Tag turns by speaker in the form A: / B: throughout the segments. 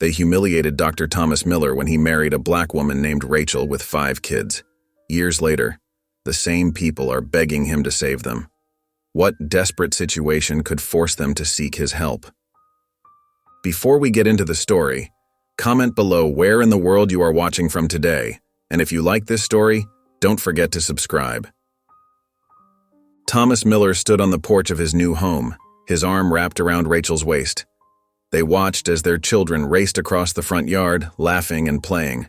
A: They humiliated Dr. Thomas Miller when he married a black woman named Rachel with 5 kids. Years later, the same people are begging him to save them. What desperate situation could force them to seek his help? Before we get into the story, comment below where in the world you are watching from today, and if you like this story, don't forget to subscribe. Thomas Miller stood on the porch of his new home, his arm wrapped around Rachel's waist. They watched as their children raced across the front yard, laughing and playing.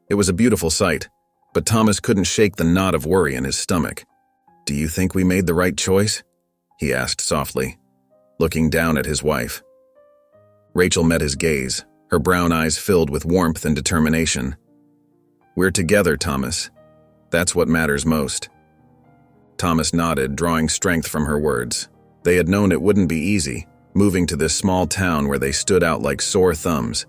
A: It was a beautiful sight, but Thomas couldn't shake the knot of worry in his stomach. "Do you think we made the right choice?" he asked softly, looking down at his wife. Rachel met his gaze, her brown eyes filled with warmth and determination. "We're together, Thomas. That's what matters most." Thomas nodded, drawing strength from her words. They had known it wouldn't be easy, moving to this small town where they stood out like sore thumbs.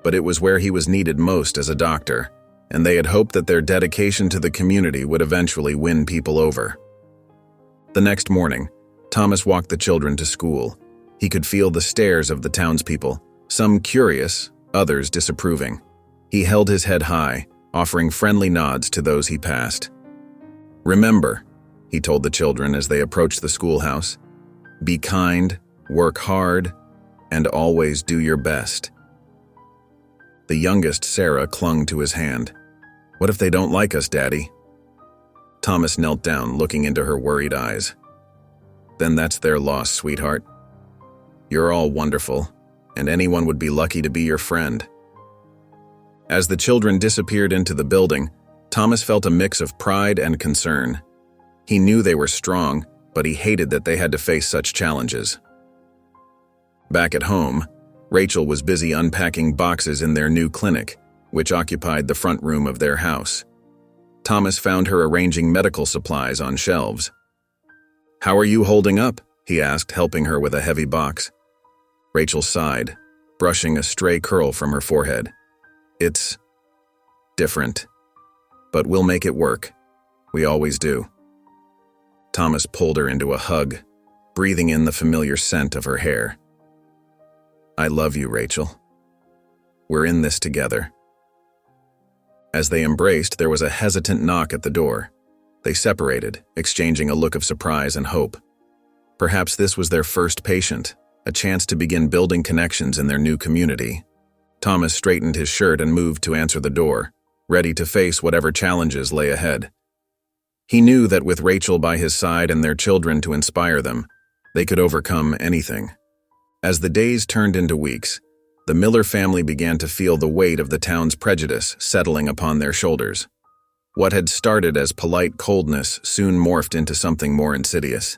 A: But it was where he was needed most as a doctor, and they had hoped that their dedication to the community would eventually win people over. The next morning, Thomas walked the children to school. He could feel the stares of the townspeople, some curious, others disapproving. He held his head high, offering friendly nods to those he passed. "Remember," he told the children as they approached the schoolhouse, "be kind, work hard, and always do your best." The youngest, Sarah, clung to his hand. "What if they don't like us, Daddy?" Thomas knelt down, looking into her worried eyes. "Then that's their loss, sweetheart. You're all wonderful, and anyone would be lucky to be your friend." As the children disappeared into the building, Thomas felt a mix of pride and concern. He knew they were strong, but he hated that they had to face such challenges. Back at home, Rachel was busy unpacking boxes in their new clinic, which occupied the front room of their house. Thomas found her arranging medical supplies on shelves. "How are you holding up?" he asked, helping her with a heavy box. Rachel sighed, brushing a stray curl from her forehead. "It's different, but we'll make it work. We always do." Thomas pulled her into a hug, breathing in the familiar scent of her hair. "I love you, Rachel. We're in this together." As they embraced, there was a hesitant knock at the door. They separated, exchanging a look of surprise and hope. Perhaps this was their first patient, a chance to begin building connections in their new community. Thomas straightened his shirt and moved to answer the door, ready to face whatever challenges lay ahead. He knew that with Rachel by his side and their children to inspire them, they could overcome anything. As the days turned into weeks, the Miller family began to feel the weight of the town's prejudice settling upon their shoulders. What had started as polite coldness soon morphed into something more insidious.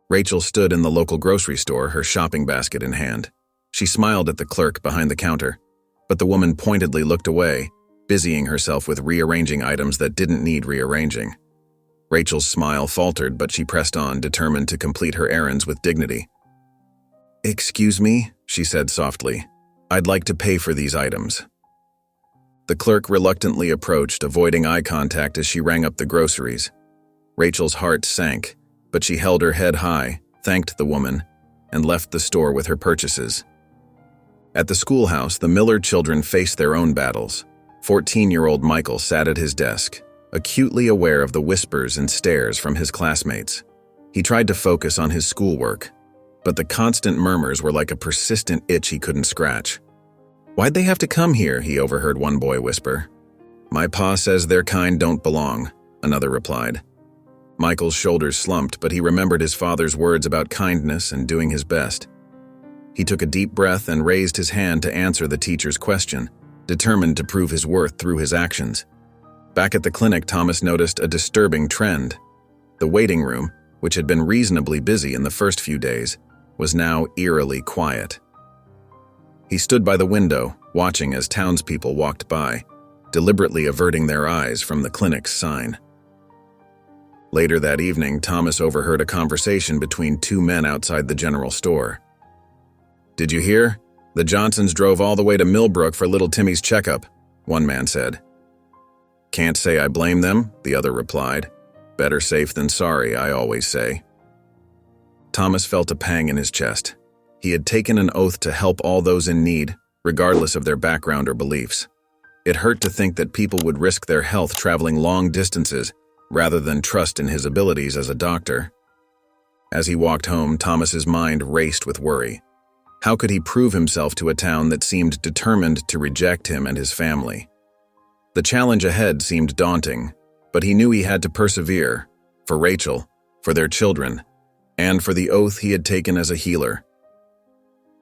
A: Rachel stood in the local grocery store, her shopping basket in hand. She smiled at the clerk behind the counter, but the woman pointedly looked away, busying herself with rearranging items that didn't need rearranging. Rachel's smile faltered, but she pressed on, determined to complete her errands with dignity. "Excuse me," she said softly. "I'd like to pay for these items." The clerk reluctantly approached, avoiding eye contact as she rang up the groceries. Rachel's heart sank, but she held her head high, thanked the woman, and left the store with her purchases. At the schoolhouse, the Miller children faced their own battles. 14-year-old Michael sat at his desk, acutely aware of the whispers and stares from his classmates. He tried to focus on his schoolwork, but the constant murmurs were like a persistent itch he couldn't scratch. "Why'd they have to come here?" he overheard one boy whisper. "My pa says their kind don't belong," another replied. Michael's shoulders slumped, but he remembered his father's words about kindness and doing his best. He took a deep breath and raised his hand to answer the teacher's question, determined to prove his worth through his actions. Back at the clinic, Thomas noticed a disturbing trend. The waiting room, which had been reasonably busy in the first few days, was now eerily quiet. He stood by the window, watching as townspeople walked by, deliberately averting their eyes from the clinic's sign. Later that evening, Thomas overheard a conversation between 2 men outside the general store. "Did you hear? The Johnsons drove all the way to Millbrook for little Timmy's checkup," one man said. "Can't say I blame them," the other replied. "Better safe than sorry, I always say." Thomas felt a pang in his chest. He had taken an oath to help all those in need, regardless of their background or beliefs. It hurt to think that people would risk their health traveling long distances rather than trust in his abilities as a doctor. As he walked home, Thomas's mind raced with worry. How could he prove himself to a town that seemed determined to reject him and his family? The challenge ahead seemed daunting, but he knew he had to persevere, for Rachel, for their children, and for the oath he had taken as a healer.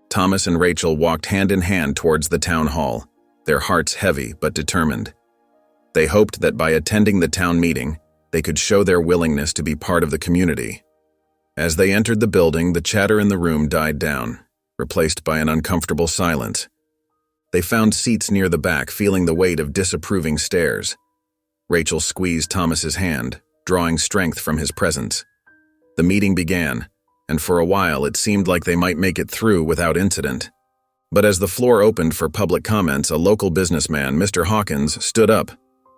A: Thomas and Rachel walked hand in hand towards the town hall, their hearts heavy but determined. They hoped that by attending the town meeting, they could show their willingness to be part of the community. As they entered the building, the chatter in the room died down, replaced by an uncomfortable silence. They found seats near the back, feeling the weight of disapproving stares. Rachel squeezed Thomas's hand, drawing strength from his presence. The meeting began, and for a while it seemed like they might make it through without incident. But as the floor opened for public comments, a local businessman, Mr. Hawkins, stood up.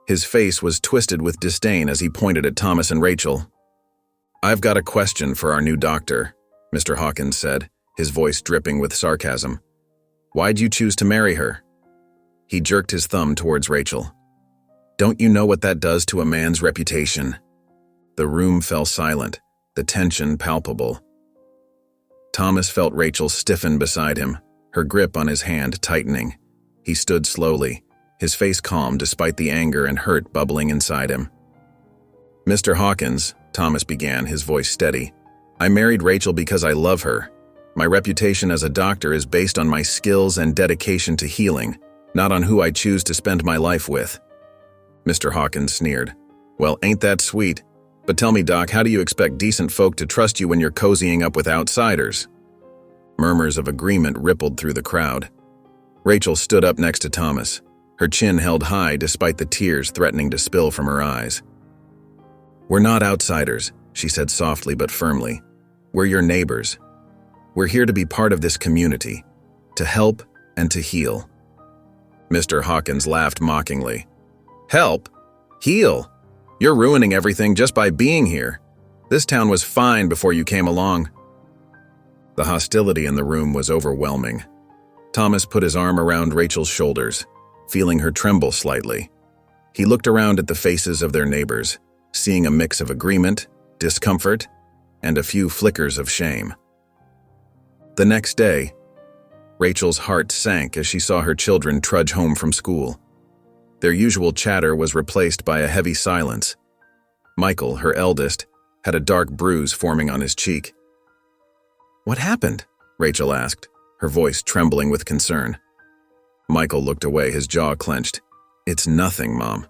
A: His face was twisted with disdain as he pointed at Thomas and Rachel. "I've got a question for our new doctor," Mr. Hawkins said, his voice dripping with sarcasm. "Why'd you choose to marry her?" He jerked his thumb towards Rachel. "Don't you know what that does to a man's reputation?" The room fell silent, the tension palpable. Thomas felt Rachel stiffen beside him, her grip on his hand tightening. He stood slowly, his face calm despite the anger and hurt bubbling inside him. "Mr. Hawkins," Thomas began, his voice steady, "I married Rachel because I love her. My reputation as a doctor is based on my skills and dedication to healing, not on who I choose to spend my life with." Mr. Hawkins sneered. "Well, ain't that sweet? But tell me, Doc, how do you expect decent folk to trust you when you're cozying up with outsiders?" Murmurs of agreement rippled through the crowd. Rachel stood up next to Thomas, her chin held high despite the tears threatening to spill from her eyes. "We're not outsiders," she said softly but firmly. "We're your neighbors. We're here to be part of this community, to help and to heal." Mr. Hawkins laughed mockingly. "Help? Heal? You're ruining everything just by being here. This town was fine before you came along." The hostility in the room was overwhelming. Thomas put his arm around Rachel's shoulders, feeling her tremble slightly. He looked around at the faces of their neighbors, seeing a mix of agreement, discomfort, and a few flickers of shame. The next day, Rachel's heart sank as she saw her children trudge home from school. Their usual chatter was replaced by a heavy silence. Michael, her eldest, had a dark bruise forming on his cheek. "What happened?" Rachel asked, her voice trembling with concern. Michael looked away, his jaw clenched. "It's nothing, Mom."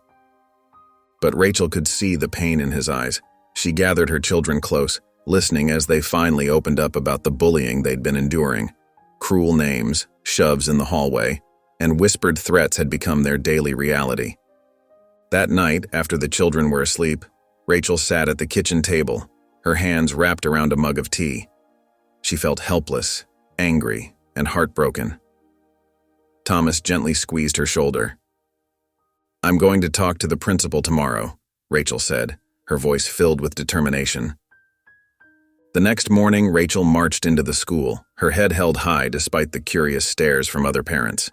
A: But Rachel could see the pain in his eyes. She gathered her children close, listening as they finally opened up about the bullying they'd been enduring. Cruel names, shoves in the hallway, and whispered threats had become their daily reality. That night, after the children were asleep, Rachel sat at the kitchen table, her hands wrapped around a mug of tea. She felt helpless, angry, and heartbroken. Thomas gently squeezed her shoulder. "I'm going to talk to the principal tomorrow," Rachel said, her voice filled with determination. The next morning, Rachel marched into the school, her head held high despite the curious stares from other parents.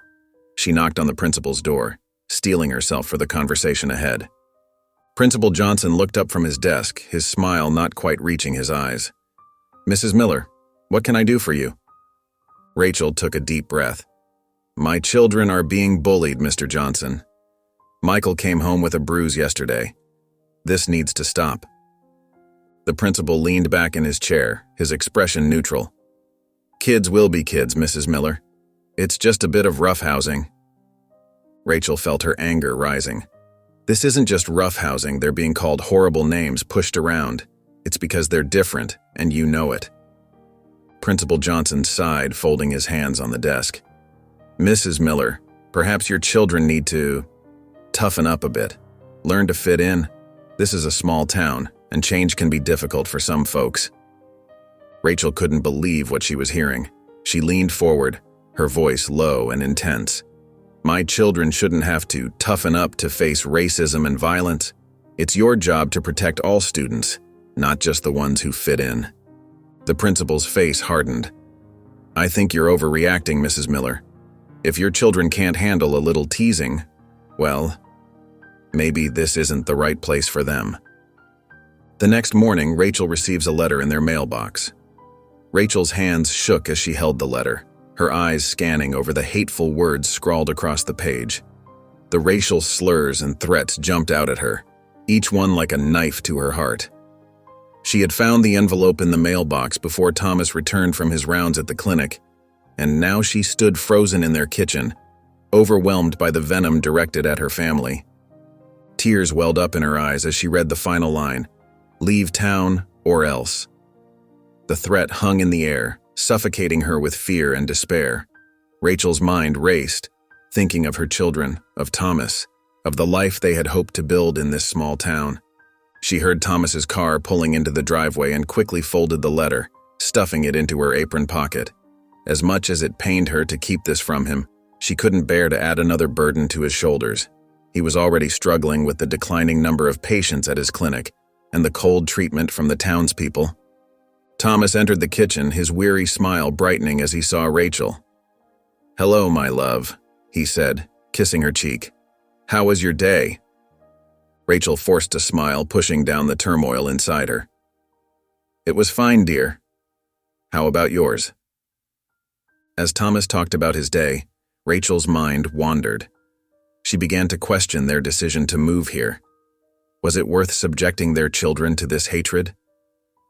A: She knocked on the principal's door, steeling herself for the conversation ahead. Principal Johnson looked up from his desk, his smile not quite reaching his eyes. "Mrs. Miller, what can I do for you?" Rachel took a deep breath. "My children are being bullied, Mr. Johnson. Michael came home with a bruise yesterday. This needs to stop." The principal leaned back in his chair, his expression neutral. "Kids will be kids, Mrs. Miller. It's just a bit of roughhousing." Rachel felt her anger rising. This isn't just roughhousing, they're being called horrible names, pushed around. It's because they're different, and you know it. Principal Johnson sighed, folding his hands on the desk. "Mrs. Miller, perhaps your children need to toughen up a bit. Learn to fit in. This is a small town, and change can be difficult for some folks." Rachel couldn't believe what she was hearing. She leaned forward, her voice low and intense. "My children shouldn't have to toughen up to face racism and violence. It's your job to protect all students, not just the ones who fit in." The principal's face hardened. "I think you're overreacting, Mrs. Miller. If your children can't handle a little teasing, well, maybe this isn't the right place for them. The next morning, Rachel receives a letter in their mailbox. Rachel's hands shook as she held the letter, her eyes scanning over the hateful words scrawled across the page. The racial slurs and threats jumped out at her, each one like a knife to her heart. She had found the envelope in the mailbox before Thomas returned from his rounds at the clinic, and now she stood frozen in their kitchen, overwhelmed by the venom directed at her family. Tears welled up in her eyes as she read the final line, "Leave town or else." The threat hung in the air, suffocating her with fear and despair. Rachel's mind raced, thinking of her children, of Thomas, of the life they had hoped to build in this small town. She heard Thomas's car pulling into the driveway and quickly folded the letter, stuffing it into her apron pocket. As much as it pained her to keep this from him, she couldn't bear to add another burden to his shoulders. He was already struggling with the declining number of patients at his clinic and the cold treatment from the townspeople. Thomas entered the kitchen, his weary smile brightening as he saw Rachel. "Hello, my love," he said, kissing her cheek. "How was your day?" Rachel forced a smile, pushing down the turmoil inside her. "It was fine, dear. How about yours?" As Thomas talked about his day, Rachel's mind wandered. She began to question their decision to move here. Was it worth subjecting their children to this hatred?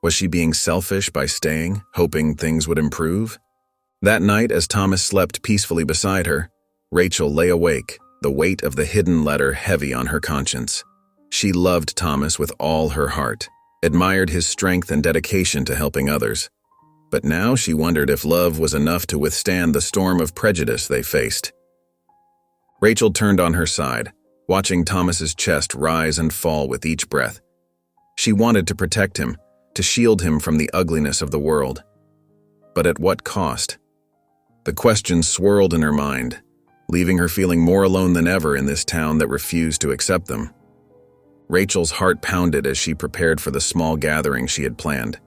A: Was she being selfish by staying, hoping things would improve? That night, as Thomas slept peacefully beside her, Rachel lay awake, the weight of the hidden letter heavy on her conscience. She loved Thomas with all her heart, admired his strength and dedication to helping others. But now she wondered if love was enough to withstand the storm of prejudice they faced. Rachel turned on her side, watching Thomas's chest rise and fall with each breath. She wanted to protect him, to shield him from the ugliness of the world. But at what cost? The questions swirled in her mind, leaving her feeling more alone than ever in this town that refused to accept them. Rachel's heart pounded as she prepared for the small gathering she had planned.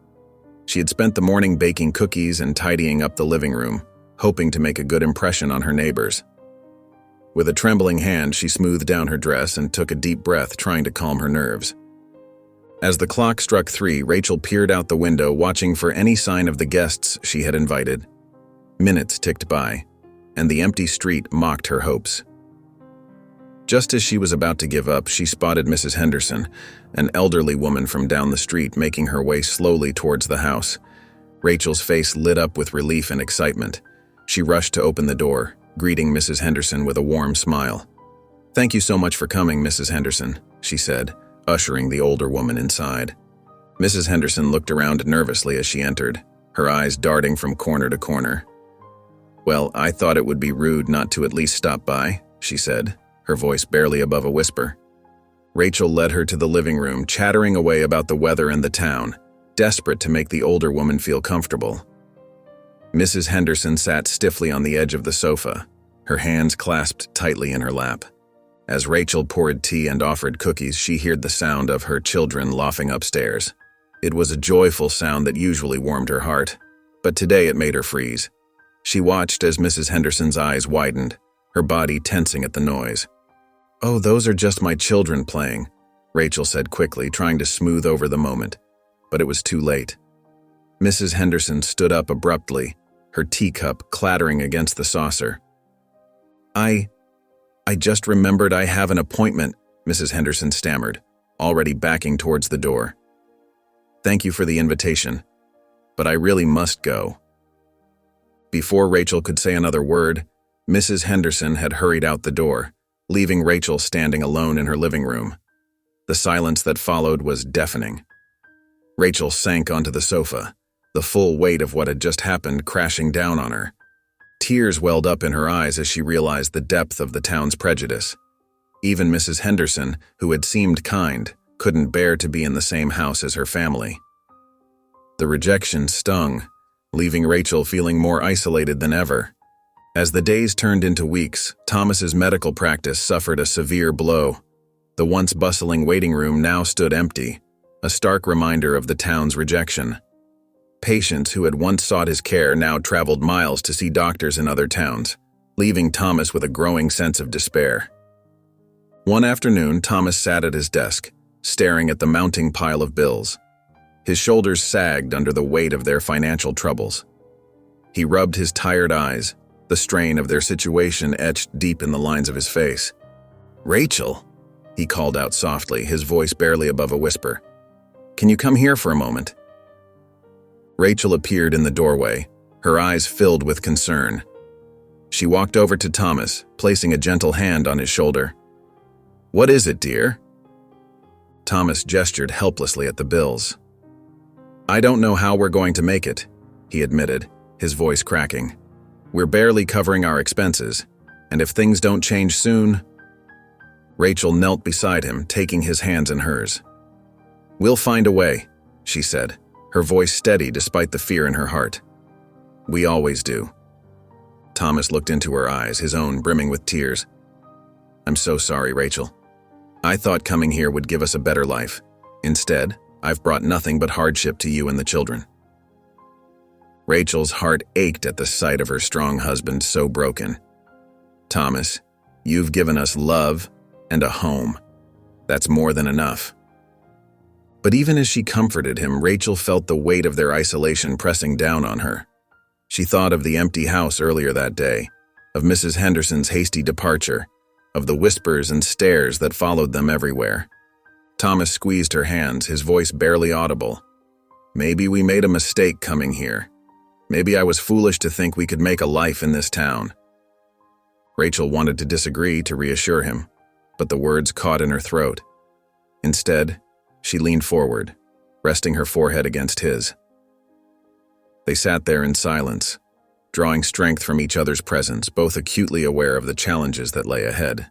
A: She had spent the morning baking cookies and tidying up the living room, hoping to make a good impression on her neighbors. With a trembling hand, she smoothed down her dress and took a deep breath, trying to calm her nerves. As the clock struck 3, Rachel peered out the window, watching for any sign of the guests she had invited. Minutes ticked by, and the empty street mocked her hopes. Just as she was about to give up, she spotted Mrs. Henderson, an elderly woman from down the street, making her way slowly towards the house. Rachel's face lit up with relief and excitement. She rushed to open the door, greeting Mrs. Henderson with a warm smile. "Thank you so much for coming, Mrs. Henderson," she said, ushering the older woman inside. Mrs. Henderson looked around nervously as she entered, her eyes darting from corner to corner. "Well, I thought it would be rude not to at least stop by," she said, her voice barely above a whisper. Rachel led her to the living room, chattering away about the weather and the town, desperate to make the older woman feel comfortable. Mrs. Henderson sat stiffly on the edge of the sofa, her hands clasped tightly in her lap. As Rachel poured tea and offered cookies, she heard the sound of her children laughing upstairs. It was a joyful sound that usually warmed her heart, but today it made her freeze. She watched as Mrs. Henderson's eyes widened, her body tensing at the noise. "Oh, those are just my children playing," Rachel said quickly, trying to smooth over the moment, but it was too late. Mrs. Henderson stood up abruptly, her teacup clattering against the saucer. I just remembered I have an appointment," Mrs. Henderson stammered, already backing towards the door. "Thank you for the invitation, but I really must go." Before Rachel could say another word, Mrs. Henderson had hurried out the door, leaving Rachel standing alone in her living room. The silence that followed was deafening. Rachel sank onto the sofa, the full weight of what had just happened crashing down on her. Tears welled up in her eyes as she realized the depth of the town's prejudice. Even Mrs. Henderson, who had seemed kind, couldn't bear to be in the same house as her family. The rejection stung, leaving Rachel feeling more isolated than ever. As the days turned into weeks, Thomas's medical practice suffered a severe blow. The once bustling waiting room now stood empty, a stark reminder of the town's rejection. Patients who had once sought his care now traveled miles to see doctors in other towns, leaving Thomas with a growing sense of despair. One afternoon, Thomas sat at his desk, staring at the mounting pile of bills. His shoulders sagged under the weight of their financial troubles. He rubbed his tired eyes, the strain of their situation etched deep in the lines of his face. "Rachel," he called out softly, his voice barely above a whisper. "Can you come here for a moment?" Rachel appeared in the doorway, her eyes filled with concern. She walked over to Thomas, placing a gentle hand on his shoulder. "What is it, dear?" Thomas gestured helplessly at the bills. "I don't know how we're going to make it," he admitted, his voice cracking. "We're barely covering our expenses, and if things don't change soon—" Rachel knelt beside him, taking his hands in hers. "We'll find a way," she said, her voice steady despite the fear in her heart. "We always do." Thomas looked into her eyes, his own brimming with tears. "I'm so sorry, Rachel. I thought coming here would give us a better life. Instead, I've brought nothing but hardship to you and the children." Rachel's heart ached at the sight of her strong husband so broken. "Thomas, you've given us love and a home. That's more than enough." But even as she comforted him, Rachel felt the weight of their isolation pressing down on her. She thought of the empty house earlier that day, of Mrs. Henderson's hasty departure, of the whispers and stares that followed them everywhere. Thomas squeezed her hands, his voice barely audible. "Maybe we made a mistake coming here. Maybe I was foolish to think we could make a life in this town." Rachel wanted to disagree, to reassure him, but the words caught in her throat. Instead, she leaned forward, resting her forehead against his. They sat there in silence, drawing strength from each other's presence, both acutely aware of the challenges that lay ahead.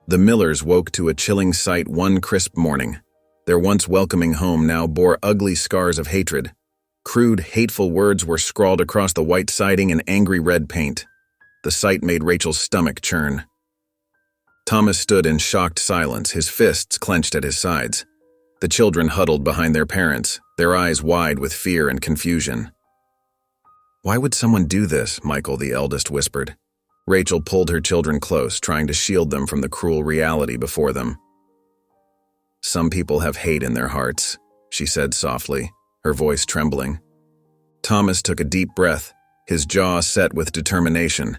A: The Millers woke to a chilling sight one crisp morning. Their once welcoming home now bore ugly scars of hatred. Crude, hateful words were scrawled across the white siding in angry red paint. The sight made Rachel's stomach churn. Thomas stood in shocked silence, his fists clenched at his sides. The children huddled behind their parents, their eyes wide with fear and confusion. "Why would someone do this?" Michael, the eldest, whispered. Rachel pulled her children close, trying to shield them from the cruel reality before them. "Some people have hate in their hearts," she said softly, her voice trembling. Thomas took a deep breath, his jaw set with determination.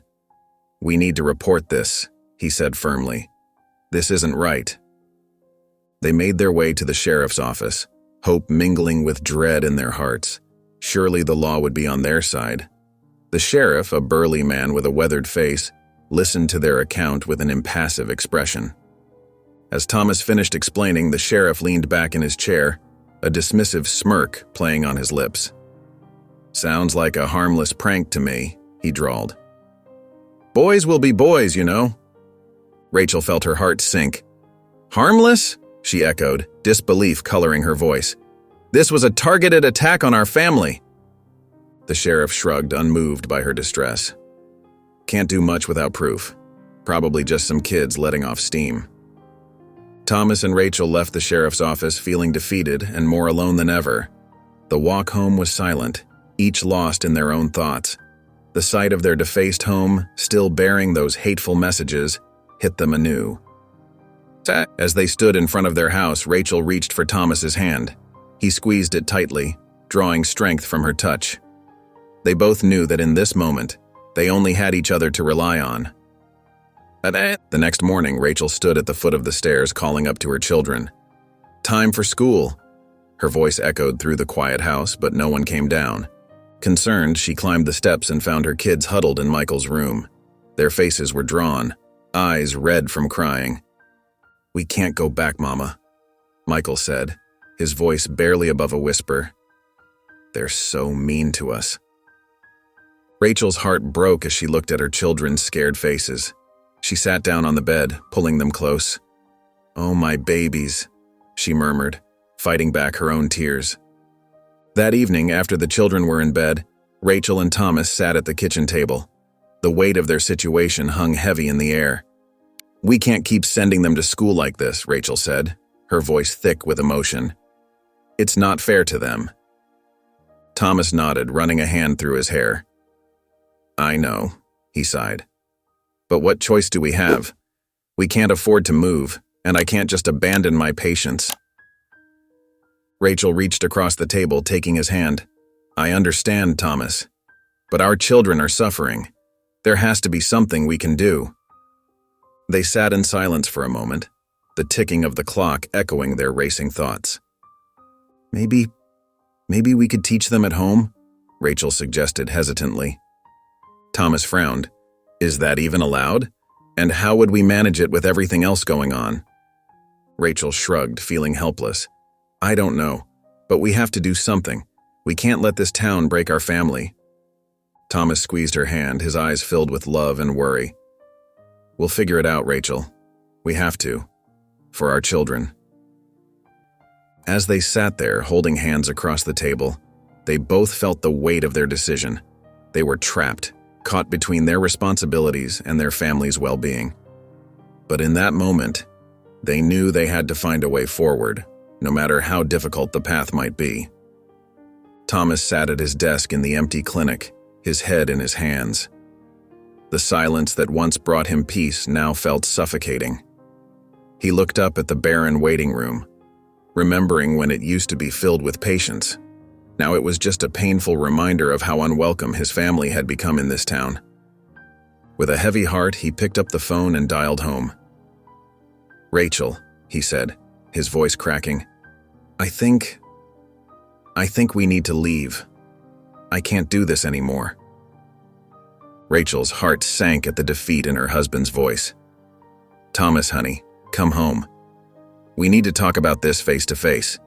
A: "We need to report this," he said firmly. "This isn't right." They made their way to the sheriff's office, hope mingling with dread in their hearts. Surely the law would be on their side. The sheriff, a burly man with a weathered face, listened to their account with an impassive expression. As Thomas finished explaining, the sheriff leaned back in his chair, a dismissive smirk playing on his lips. "Sounds like a harmless prank to me," he drawled. "Boys will be boys, you know." Rachel felt her heart sink. "Harmless?" she echoed, disbelief coloring her voice. "This was a targeted attack on our family." The sheriff shrugged, unmoved by her distress. "Can't do much without proof. Probably just some kids letting off steam." Thomas and Rachel left the sheriff's office feeling defeated and more alone than ever. The walk home was silent, each lost in their own thoughts. The sight of their defaced home, still bearing those hateful messages, hit them anew. As they stood in front of their house, Rachel reached for Thomas's hand. He squeezed it tightly, drawing strength from her touch. They both knew that in this moment, they only had each other to rely on. The next morning, Rachel stood at the foot of the stairs calling up to her children. "Time for school." Her voice echoed through the quiet house, but no one came down. Concerned, she climbed the steps and found her kids huddled in Michael's room. Their faces were drawn, eyes red from crying. "We can't go back, Mama," Michael said, his voice barely above a whisper. "They're so mean to us." Rachel's heart broke as she looked at her children's scared faces. She sat down on the bed, pulling them close. "Oh, my babies," she murmured, fighting back her own tears. That evening, after the children were in bed, Rachel and Thomas sat at the kitchen table. The weight of their situation hung heavy in the air. "We can't keep sending them to school like this," Rachel said, her voice thick with emotion. "It's not fair to them." Thomas nodded, running a hand through his hair. "I know," he sighed. But what choice do we have? We can't afford to move, and I can't just abandon my patients. Rachel reached across the table, taking his hand. I understand, Thomas. But our children are suffering. There has to be something we can do. They sat in silence for a moment, the ticking of the clock echoing their racing thoughts. Maybe we could teach them at home, Rachel suggested hesitantly. Thomas frowned. Is that even allowed? And how would we manage it with everything else going on? Rachel shrugged, feeling helpless. I don't know, but we have to do something. We can't let this town break our family. Thomas squeezed her hand, his eyes filled with love and worry. We'll figure it out, Rachel. We have to. For our children. As they sat there, holding hands across the table, they both felt the weight of their decision. They were trapped, caught between their responsibilities and their family's well-being. But in that moment, they knew they had to find a way forward, no matter how difficult the path might be. Thomas sat at his desk in the empty clinic, his head in his hands. The silence that once brought him peace now felt suffocating. He looked up at the barren waiting room, remembering when it used to be filled with patients. Now it was just a painful reminder of how unwelcome his family had become in this town. With a heavy heart, he picked up the phone and dialed home. Rachel, he said, his voice cracking. I think we need to leave. I can't do this anymore. Rachel's heart sank at the defeat in her husband's voice. Thomas, honey, come home. We need to talk about this face to face.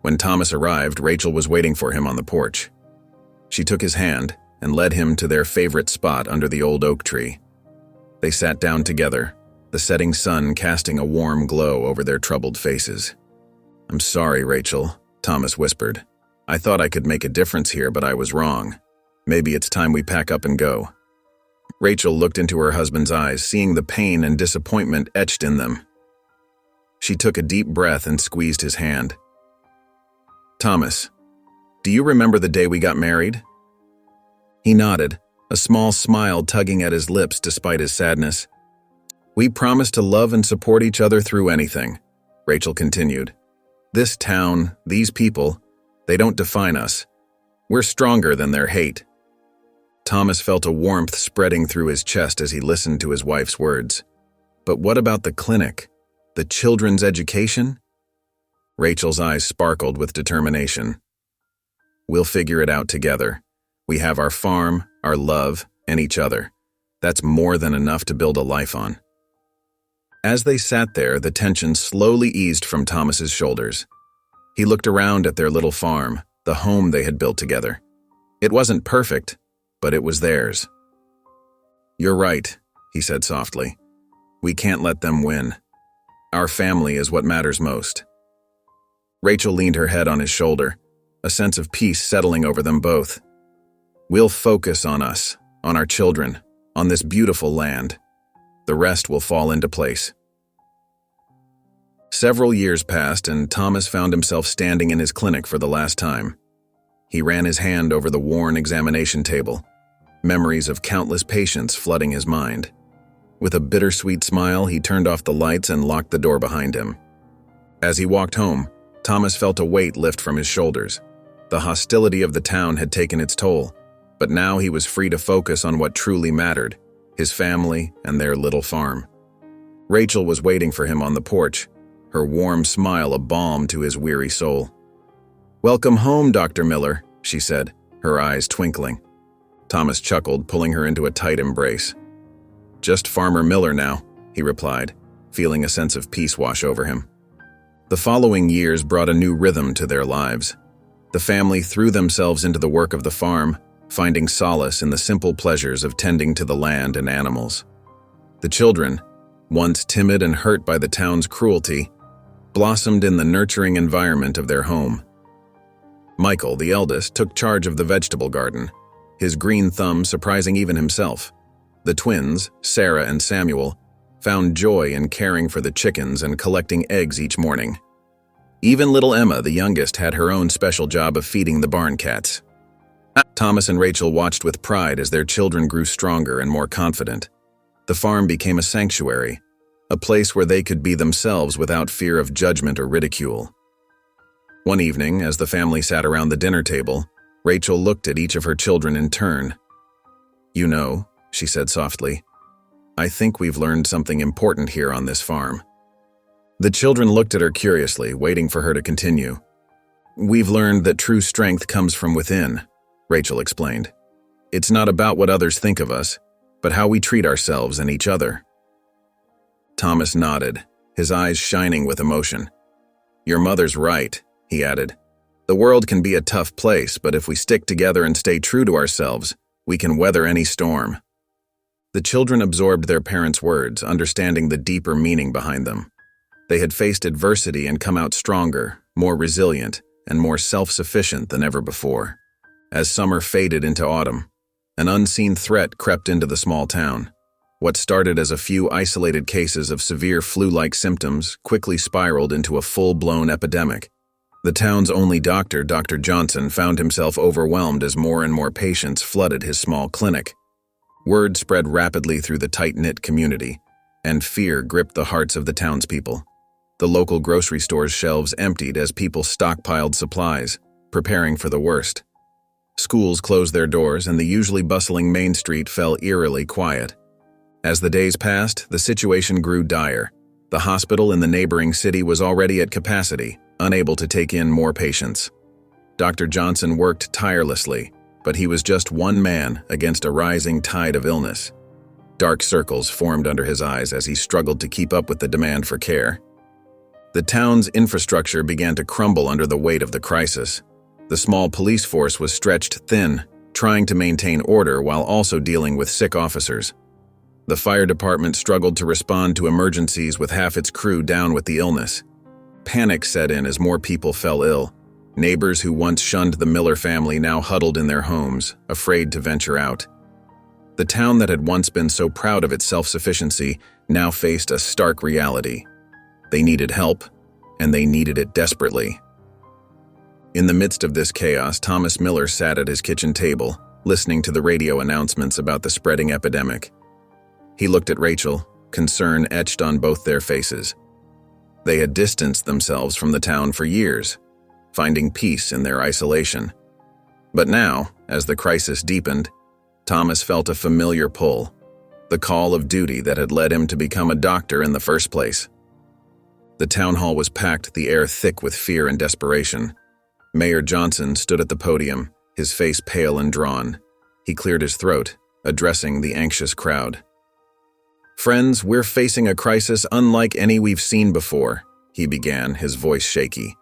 A: When Thomas arrived, Rachel was waiting for him on the porch. She took his hand and led him to their favorite spot under the old oak tree. They sat down together, the setting sun casting a warm glow over their troubled faces. I'm sorry, Rachel, Thomas whispered. I thought I could make a difference here, but I was wrong. Maybe it's time we pack up and go. Rachel looked into her husband's eyes, seeing the pain and disappointment etched in them. She took a deep breath and squeezed his hand. Thomas, do you remember the day we got married? He nodded, a small smile tugging at his lips despite his sadness. We promised to love and support each other through anything, Rachel continued. This town, these people, they don't define us. We're stronger than their hate. Thomas felt a warmth spreading through his chest as he listened to his wife's words. But what about the clinic? The children's education? Rachel's eyes sparkled with determination. We'll figure it out together. We have our farm, our love, and each other. That's more than enough to build a life on. As they sat there, the tension slowly eased from Thomas's shoulders. He looked around at their little farm, the home they had built together. It wasn't perfect, but it was theirs. You're right, he said softly. We can't let them win. Our family is what matters most. Rachel leaned her head on his shoulder, a sense of peace settling over them both. We'll focus on us, on our children, on this beautiful land. The rest will fall into place. Several years passed, and Thomas found himself standing in his clinic for the last time. He ran his hand over the worn examination table, memories of countless patients flooding his mind. With a bittersweet smile, he turned off the lights and locked the door behind him. As he walked home, Thomas felt a weight lift from his shoulders. The hostility of the town had taken its toll, but now he was free to focus on what truly mattered, his family and their little farm. Rachel was waiting for him on the porch, her warm smile a balm to his weary soul. Welcome home, Dr. Miller, she said, her eyes twinkling. Thomas chuckled, pulling her into a tight embrace. Just Farmer Miller now, he replied, feeling a sense of peace wash over him. The following years brought a new rhythm to their lives. The family threw themselves into the work of the farm, finding solace in the simple pleasures of tending to the land and animals. The children, once timid and hurt by the town's cruelty, blossomed in the nurturing environment of their home. Michael, the eldest, took charge of the vegetable garden, his green thumb surprising even himself. The twins, Sarah and Samuel, found joy in caring for the chickens and collecting eggs each morning. Even little Emma, the youngest, had her own special job of feeding the barn cats. Thomas and Rachel watched with pride as their children grew stronger and more confident. The farm became a sanctuary, a place where they could be themselves without fear of judgment or ridicule. One evening, as the family sat around the dinner table, Rachel looked at each of her children in turn. "You know," she said softly, "I think we've learned something important here on this farm." The children looked at her curiously, waiting for her to continue. "We've learned that true strength comes from within," Rachel explained. "It's not about what others think of us, but how we treat ourselves and each other." Thomas nodded, his eyes shining with emotion. "Your mother's right," he added. "The world can be a tough place, but if we stick together and stay true to ourselves, we can weather any storm." The children absorbed their parents' words, understanding the deeper meaning behind them. They had faced adversity and come out stronger, more resilient, and more self-sufficient than ever before. As summer faded into autumn, an unseen threat crept into the small town. What started as a few isolated cases of severe flu-like symptoms quickly spiraled into a full-blown epidemic. The town's only doctor, Dr. Johnson, found himself overwhelmed as more and more patients flooded his small clinic. Word spread rapidly through the tight-knit community, and fear gripped the hearts of the townspeople. The local grocery store's shelves emptied as people stockpiled supplies, preparing for the worst. Schools closed their doors, and the usually bustling Main Street fell eerily quiet. As the days passed, the situation grew dire. The hospital in the neighboring city was already at capacity, unable to take in more patients. Dr. Johnson worked tirelessly, but he was just one man against a rising tide of illness. Dark circles formed under his eyes as he struggled to keep up with the demand for care. The town's infrastructure began to crumble under the weight of the crisis. The small police force was stretched thin, trying to maintain order while also dealing with sick officers. The fire department struggled to respond to emergencies with half its crew down with the illness. Panic set in as more people fell ill. Neighbors who once shunned the Miller family now huddled in their homes, afraid to venture out. The town that had once been so proud of its self-sufficiency now faced a stark reality. They needed help, and they needed it desperately. In the midst of this chaos, Thomas Miller sat at his kitchen table, listening to the radio announcements about the spreading epidemic. He looked at Rachel, concern etched on both their faces. They had distanced themselves from the town for years, finding peace in their isolation. But now, as the crisis deepened, Thomas felt a familiar pull, the call of duty that had led him to become a doctor in the first place. The town hall was packed, the air thick with fear and desperation. Mayor Johnson stood at the podium, his face pale and drawn. He cleared his throat, addressing the anxious crowd. "Friends, we're facing a crisis unlike any we've seen before," he began, his voice shaky.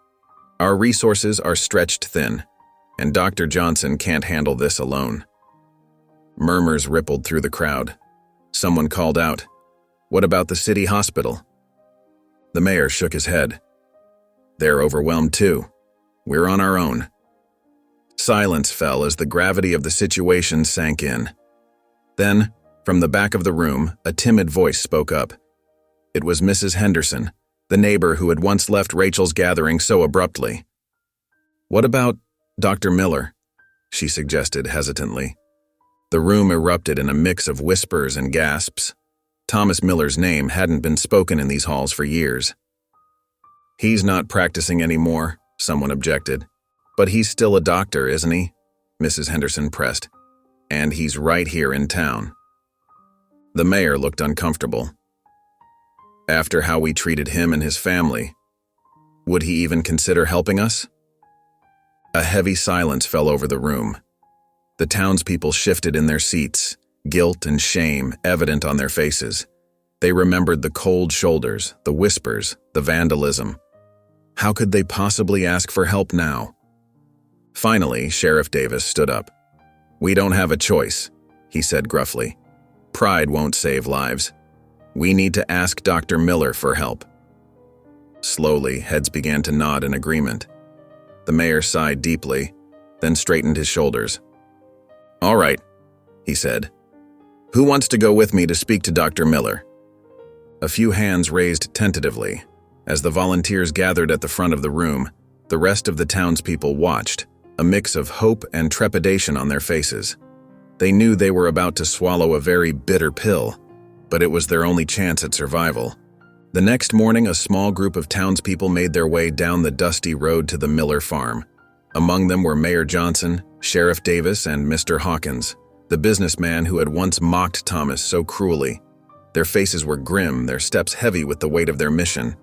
A: "Our resources are stretched thin, and Dr. Johnson can't handle this alone." Murmurs rippled through the crowd. Someone called out, "What about the city hospital?" The mayor shook his head. "They're overwhelmed too. We're on our own." Silence fell as the gravity of the situation sank in. Then, from the back of the room, a timid voice spoke up. It was Mrs. Henderson, the neighbor who had once left Rachel's gathering so abruptly. "What about Dr. Miller?" she suggested hesitantly. The room erupted in a mix of whispers and gasps. Thomas Miller's name hadn't been spoken in these halls for years. "He's not practicing anymore," someone objected. "But he's still a doctor, isn't he?" Mrs. Henderson pressed. "And he's right here in town." The mayor looked uncomfortable. "After how we treated him and his family, would he even consider helping us?" A heavy silence fell over the room. The townspeople shifted in their seats, guilt and shame evident on their faces. They remembered the cold shoulders, the whispers, the vandalism. How could they possibly ask for help now? Finally, Sheriff Davis stood up. "We don't have a choice," he said gruffly. "Pride won't save lives. We need to ask Dr. Miller for help." Slowly, heads began to nod in agreement. The mayor sighed deeply, then straightened his shoulders. "All right," he said. "Who wants to go with me to speak to Dr. Miller?" A few hands raised tentatively. As the volunteers gathered at the front of the room, the rest of the townspeople watched, a mix of hope and trepidation on their faces. They knew they were about to swallow a very bitter pill, but it was their only chance at survival. The next morning, a small group of townspeople made their way down the dusty road to the Miller farm. Among them were Mayor Johnson, Sheriff Davis, and Mr. Hawkins, the businessman who had once mocked Thomas so cruelly. Their faces were grim, their steps heavy with the weight of their mission.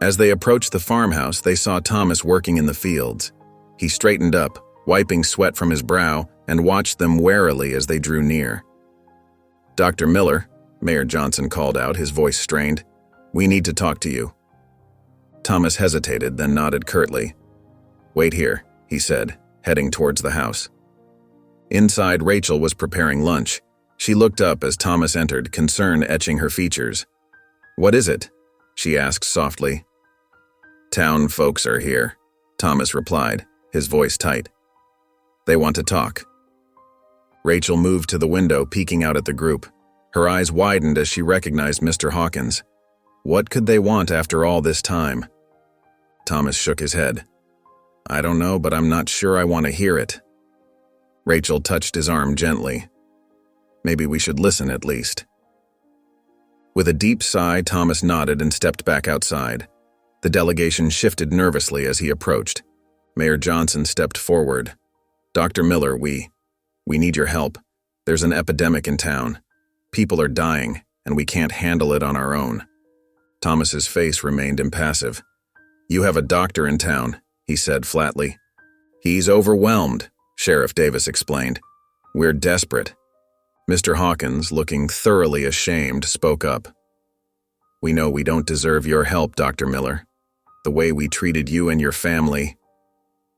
A: As they approached the farmhouse, they saw Thomas working in the fields. He straightened up, wiping sweat from his brow, and watched them warily as they drew near. "Dr. Miller," Mayor Johnson called out, his voice strained, "we need to talk to you." Thomas hesitated, then nodded curtly. "Wait here," he said, heading towards the house. Inside, Rachel was preparing lunch. She looked up as Thomas entered, concern etching her features. "What is it?" she asked softly. "Town folks are here," Thomas replied, his voice tight. "They want to talk." Rachel moved to the window, peeking out at the group. Her eyes widened as she recognized Mr. Hawkins. What could they want after all this time? Thomas shook his head. "I don't know, but I'm not sure I want to hear it." Rachel touched his arm gently. "Maybe we should listen at least." With a deep sigh, Thomas nodded and stepped back outside. The delegation shifted nervously as he approached. Mayor Johnson stepped forward. "Dr. Miller, we need your help. There's an epidemic in town. People are dying, and we can't handle it on our own." Thomas's face remained impassive. "You have a doctor in town," he said flatly. "He's overwhelmed," Sheriff Davis explained. "We're desperate." Mr. Hawkins, looking thoroughly ashamed, spoke up. "We know we don't deserve your help, Dr. Miller. The way we treated you and your family,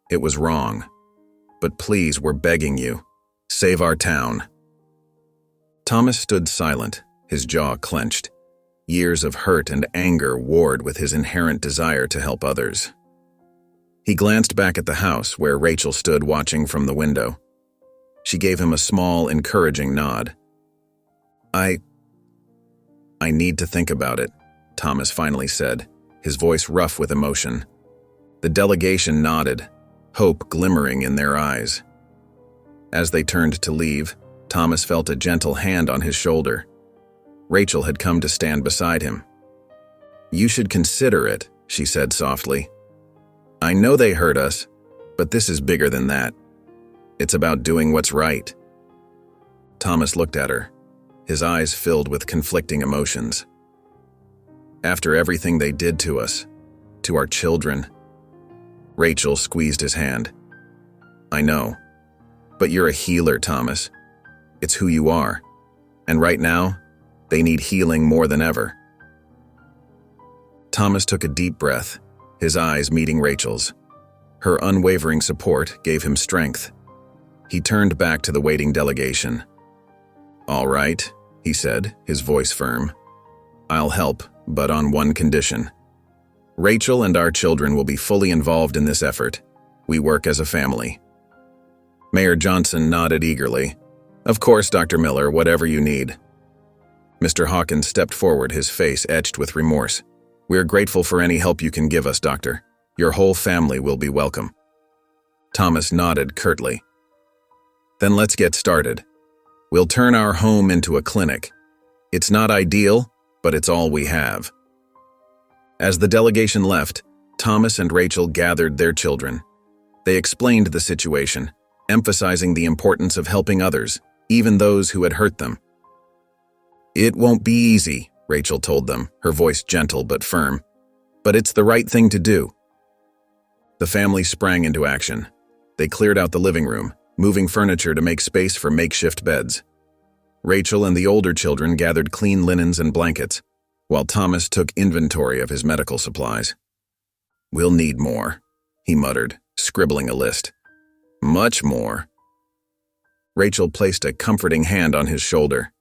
A: it was wrong. But please, we're begging you, save our town." Thomas stood silent, his jaw clenched. Years of hurt and anger warred with his inherent desire to help others. He glanced back at the house where Rachel stood watching from the window. She gave him a small, encouraging nod. I need to think about it," Thomas finally said, his voice rough with emotion. The delegation nodded, hope glimmering in their eyes. As they turned to leave, Thomas felt a gentle hand on his shoulder. Rachel had come to stand beside him. "You should consider it," she said softly. "I know they hurt us, but this is bigger than that. It's about doing what's right." Thomas looked at her, his eyes filled with conflicting emotions. "After everything they did to us, to our children." Rachel squeezed his hand. "I know, but you're a healer, Thomas. It's who you are, and right now, they need healing more than ever." Thomas took a deep breath, his eyes meeting Rachel's. Her unwavering support gave him strength. He turned back to the waiting delegation. "All right," he said, his voice firm. "I'll help, but on one condition. Rachel and our children will be fully involved in this effort. We work as a family." Mayor Johnson nodded eagerly. "Of course, Dr. Miller, whatever you need." Mr. Hawkins stepped forward, his face etched with remorse. "We're grateful for any help you can give us, Doctor. Your whole family will be welcome." Thomas nodded curtly. "Then let's get started. We'll turn our home into a clinic. It's not ideal, but it's all we have." As the delegation left, Thomas and Rachel gathered their children. They explained the situation, emphasizing the importance of helping others, even those who had hurt them. "It won't be easy," Rachel told them, her voice gentle but firm. "But it's the right thing to do." The family sprang into action. They cleared out the living room, moving furniture to make space for makeshift beds. Rachel and the older children gathered clean linens and blankets, while Thomas took inventory of his medical supplies. "We'll need more," he muttered, scribbling a list. "Much more." Rachel placed a comforting hand on his shoulder.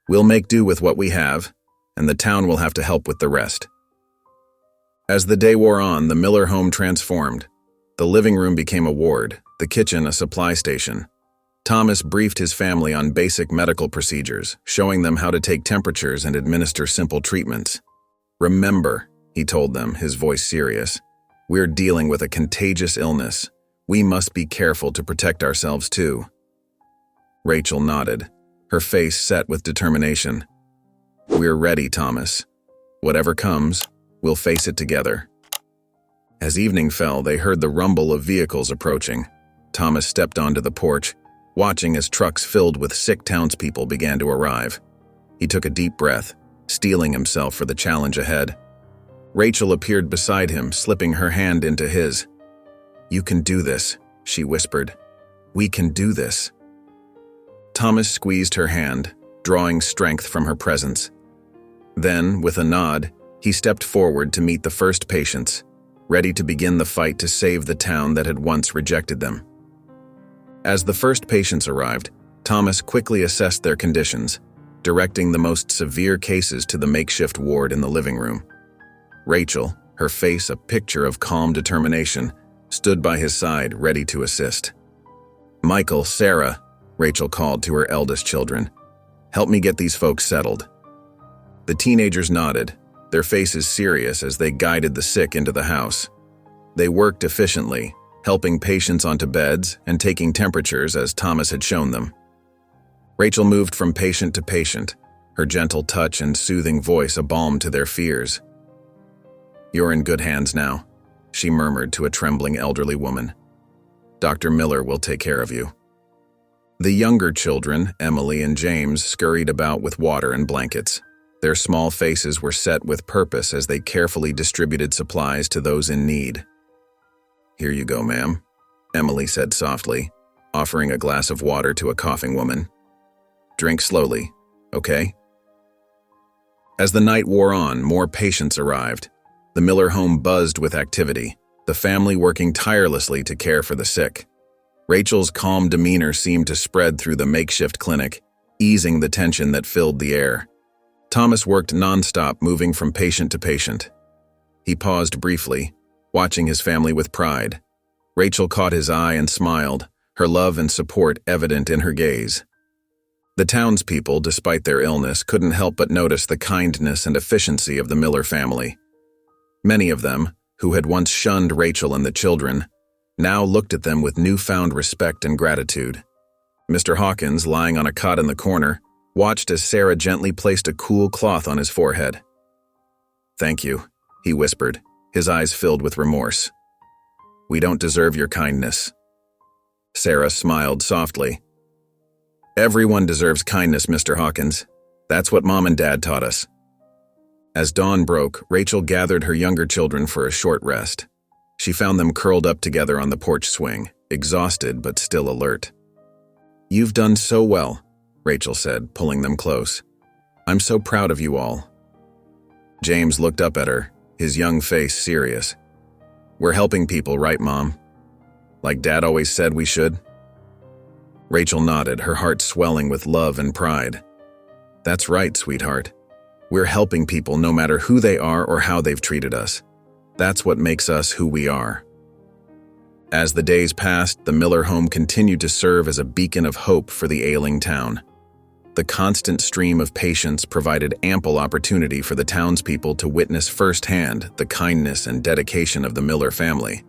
A: "We'll make do with what we have, and the town will have to help with the rest." As the day wore on, the Miller home transformed. The living room became a ward, the kitchen a supply station. Thomas briefed his family on basic medical procedures, showing them how to take temperatures and administer simple treatments. "Remember," he told them, his voice serious, "we're dealing with a contagious illness. We must be careful to protect ourselves too. Rachel nodded, her face set with determination. We're ready, Thomas. Whatever comes, we'll face it together. As evening fell, they heard the rumble of vehicles approaching. Thomas stepped onto the porch, watching as trucks filled with sick townspeople began to arrive. He took a deep breath, steeling himself for the challenge ahead. Rachel appeared beside him, slipping her hand into his. You can do this, she whispered. We can do this. Thomas squeezed her hand, drawing strength from her presence. Then, with a nod, he stepped forward to meet the first patients, ready to begin the fight to save the town that had once rejected them. As the first patients arrived, Thomas quickly assessed their conditions, directing the most severe cases to the makeshift ward in the living room. Rachel, her face a picture of calm determination, stood by his side, ready to assist. Michael, Sarah, Rachel called to her eldest children. Help me get these folks settled. The teenagers nodded, their faces serious as they guided the sick into the house. They worked efficiently, helping patients onto beds and taking temperatures as Thomas had shown them. Rachel moved from patient to patient, her gentle touch and soothing voice a balm to their fears. You're in good hands now, she murmured to a trembling elderly woman. Dr. Miller will take care of you. The younger children, Emily and James, scurried about with water and blankets. Their small faces were set with purpose as they carefully distributed supplies to those in need. Here you go, ma'am, Emily said softly, offering a glass of water to a coughing woman. Drink slowly, okay? As the night wore on, more patients arrived. The Miller home buzzed with activity, the family working tirelessly to care for the sick. Rachel's calm demeanor seemed to spread through the makeshift clinic, easing the tension that filled the air. Thomas worked nonstop, moving from patient to patient. He paused briefly, watching his family with pride. Rachel caught his eye and smiled, her love and support evident in her gaze. The townspeople, despite their illness, couldn't help but notice the kindness and efficiency of the Miller family. Many of them, who had once shunned Rachel and the children, now looked at them with newfound respect and gratitude. Mr. Hawkins, lying on a cot in the corner, watched as Sarah gently placed a cool cloth on his forehead. Thank you, he whispered, his eyes filled with remorse. We don't deserve your kindness. Sarah smiled softly. Everyone deserves kindness, Mr. Hawkins. That's what Mom and Dad taught us. As dawn broke, Rachel gathered her younger children for a short rest. She found them curled up together on the porch swing, exhausted but still alert. You've done so well, Rachel said, pulling them close. I'm so proud of you all. James looked up at her, his young face serious. We're helping people, right, Mom? Like Dad always said we should? Rachel nodded, her heart swelling with love and pride. That's right, sweetheart. We're helping people no matter who they are or how they've treated us. That's what makes us who we are. As the days passed, the Miller home continued to serve as a beacon of hope for the ailing town. The constant stream of patients provided ample opportunity for the townspeople to witness firsthand the kindness and dedication of the Miller family.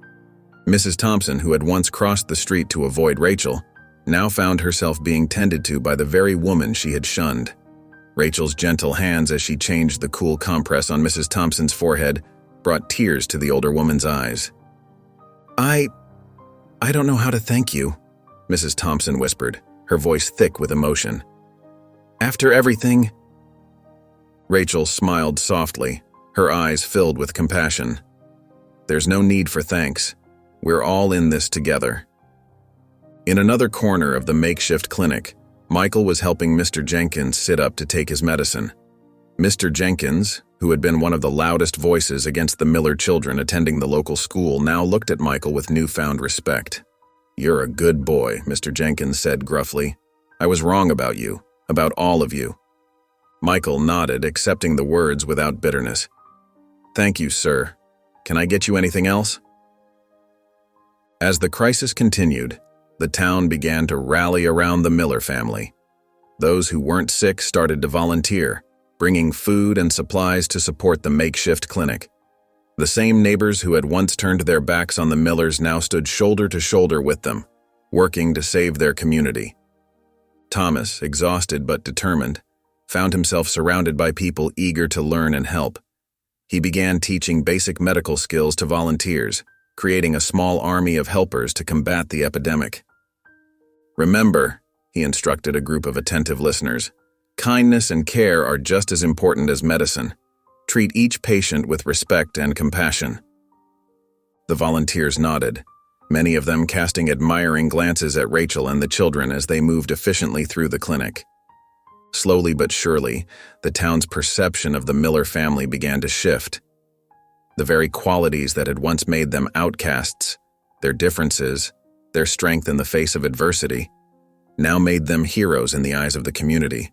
A: Mrs. Thompson, who had once crossed the street to avoid Rachel, now found herself being tended to by the very woman she had shunned. Rachel's gentle hands as she changed the cool compress on Mrs. Thompson's forehead brought tears to the older woman's eyes. I don't know how to thank you, Mrs. Thompson whispered, her voice thick with emotion. After everything... Rachel smiled softly, her eyes filled with compassion. There's no need for thanks. We're all in this together. In another corner of the makeshift clinic, Michael was helping Mr. Jenkins sit up to take his medicine. Mr. Jenkins, who had been one of the loudest voices against the Miller children attending the local school, now looked at Michael with newfound respect. You're a good boy, Mr. Jenkins said gruffly. I was wrong about you, about all of you. Michael nodded, accepting the words without bitterness. Thank you, sir. Can I get you anything else? As the crisis continued, the town began to rally around the Miller family. Those who weren't sick started to volunteer, bringing food and supplies to support the makeshift clinic. The same neighbors who had once turned their backs on the Millers now stood shoulder to shoulder with them, working to save their community. Thomas, exhausted but determined, found himself surrounded by people eager to learn and help. He began teaching basic medical skills to volunteers, creating a small army of helpers to combat the epidemic. "Remember," he instructed a group of attentive listeners, "kindness and care are just as important as medicine. Treat each patient with respect and compassion." The volunteers nodded, many of them casting admiring glances at Rachel and the children as they moved efficiently through the clinic. Slowly but surely, the town's perception of the Miller family began to shift. The very qualities that had once made them outcasts, their differences, their strength in the face of adversity, now made them heroes in the eyes of the community.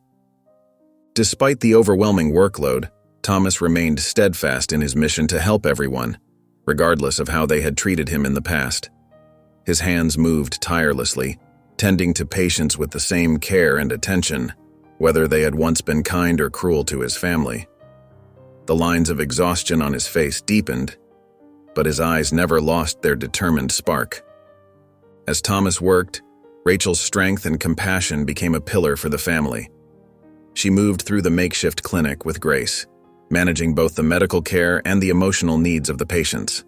A: Despite the overwhelming workload, Thomas remained steadfast in his mission to help everyone, regardless of how they had treated him in the past. His hands moved tirelessly, tending to patients with the same care and attention, whether they had once been kind or cruel to his family. The lines of exhaustion on his face deepened, but his eyes never lost their determined spark. As Thomas worked, Rachel's strength and compassion became a pillar for the family. She moved through the makeshift clinic with grace, managing both the medical care and the emotional needs of the patients.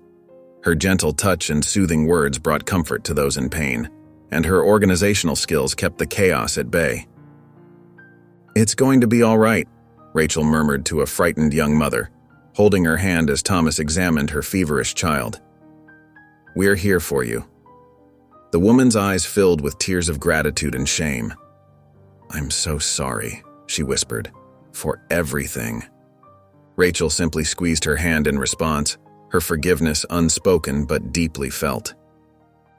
A: Her gentle touch and soothing words brought comfort to those in pain, and her organizational skills kept the chaos at bay. "It's going to be all right," Rachel murmured to a frightened young mother, holding her hand as Thomas examined her feverish child. "We're here for you." The woman's eyes filled with tears of gratitude and shame. "I'm so sorry," she whispered, "for everything." Rachel simply squeezed her hand in response, her forgiveness unspoken but deeply felt.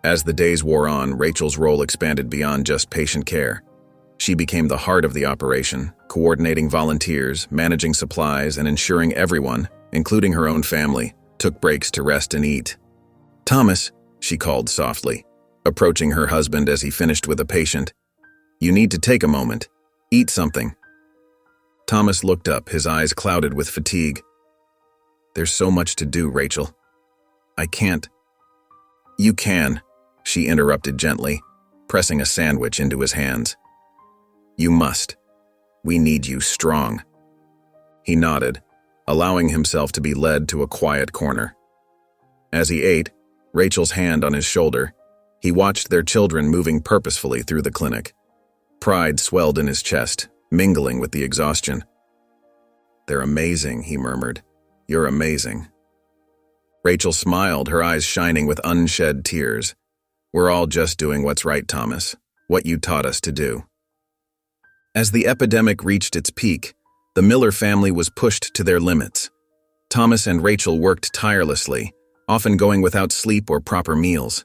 A: As the days wore on, Rachel's role expanded beyond just patient care. She became the heart of the operation, coordinating volunteers, managing supplies, and ensuring everyone, including her own family, took breaks to rest and eat. "Thomas," she called softly, approaching her husband as he finished with a patient, "you need to take a moment. Eat something." Thomas looked up, his eyes clouded with fatigue. "There's so much to do, Rachel. I can't." "You can," she interrupted gently, pressing a sandwich into his hands. "You must. We need you strong." He nodded, allowing himself to be led to a quiet corner. As he ate, Rachel's hand on his shoulder, he watched their children moving purposefully through the clinic. Pride swelled in his chest, mingling with the exhaustion. "They're amazing," he murmured. "You're amazing." Rachel smiled, her eyes shining with unshed tears. "We're all just doing what's right, Thomas, what you taught us to do." As the epidemic reached its peak, the Miller family was pushed to their limits. Thomas and Rachel worked tirelessly, often going without sleep or proper meals.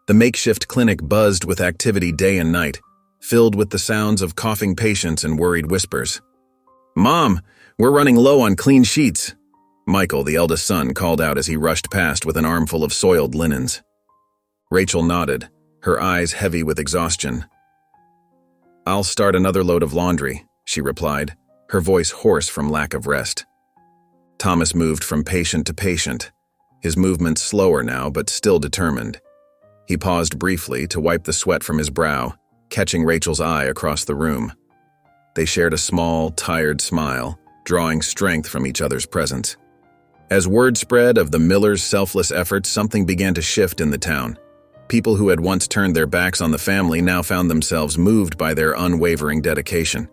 A: The makeshift clinic buzzed with activity day and night, filled with the sounds of coughing patients and worried whispers. "Mom, we're running low on clean sheets," Michael, the eldest son, called out as he rushed past with an armful of soiled linens. Rachel nodded, her eyes heavy with exhaustion. "I'll start another load of laundry," she replied, her voice hoarse from lack of rest. Thomas moved from patient to patient, his movements slower now but still determined. He paused briefly to wipe the sweat from his brow, catching Rachel's eye across the room. They shared a small, tired smile, drawing strength from each other's presence. As word spread of the Millers' selfless efforts, something began to shift in the town. People who had once turned their backs on the family now found themselves moved by their unwavering dedication.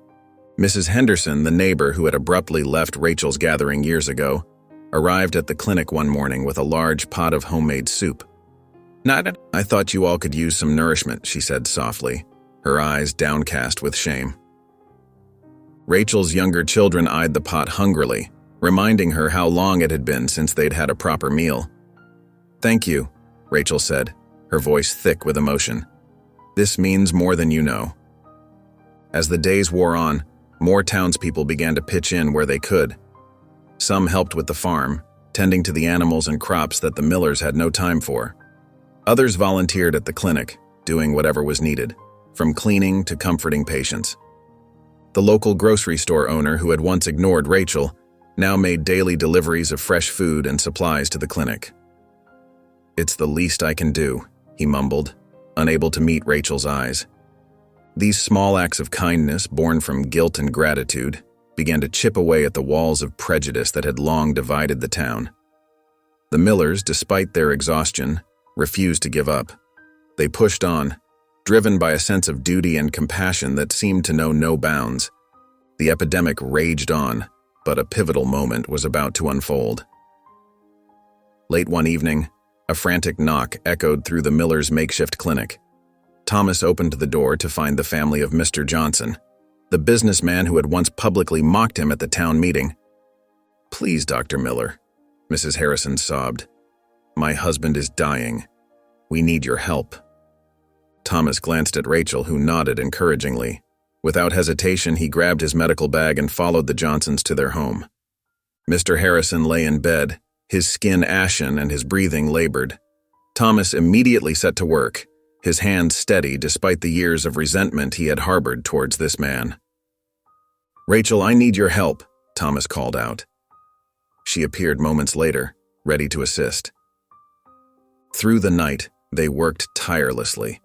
A: Mrs. Henderson, the neighbor who had abruptly left Rachel's gathering years ago, arrived at the clinic one morning with a large pot of homemade soup. "I thought you all could use some nourishment," she said softly, her eyes downcast with shame. Rachel's younger children eyed the pot hungrily, reminding her how long it had been since they'd had a proper meal. "Thank you," Rachel said, her voice thick with emotion. "This means more than you know." As the days wore on, more townspeople began to pitch in where they could. Some helped with the farm, tending to the animals and crops that the Millers had no time for. Others volunteered at the clinic, doing whatever was needed, from cleaning to comforting patients. The local grocery store owner who had once ignored Rachel now made daily deliveries of fresh food and supplies to the clinic. "It's the least I can do," he mumbled, unable to meet Rachel's eyes. These small acts of kindness, born from guilt and gratitude, began to chip away at the walls of prejudice that had long divided the town. The Millers, despite their exhaustion, refused to give up. They pushed on, driven by a sense of duty and compassion that seemed to know no bounds. The epidemic raged on, but a pivotal moment was about to unfold. Late one evening, a frantic knock echoed through the Millers' makeshift clinic. Thomas opened the door to find the family of Mr. Johnson, the businessman who had once publicly mocked him at the town meeting. "Please, Dr. Miller," Mrs. Harrison sobbed. "My husband is dying. We need your help." Thomas glanced at Rachel, who nodded encouragingly. Without hesitation, he grabbed his medical bag and followed the Johnsons to their home. Mr. Harrison lay in bed, his skin ashen and his breathing labored. Thomas immediately set to work, his hands steady despite the years of resentment he had harbored towards this man. "Rachel, I need your help," Thomas called out. She appeared moments later, ready to assist. Through the night, they worked tirelessly.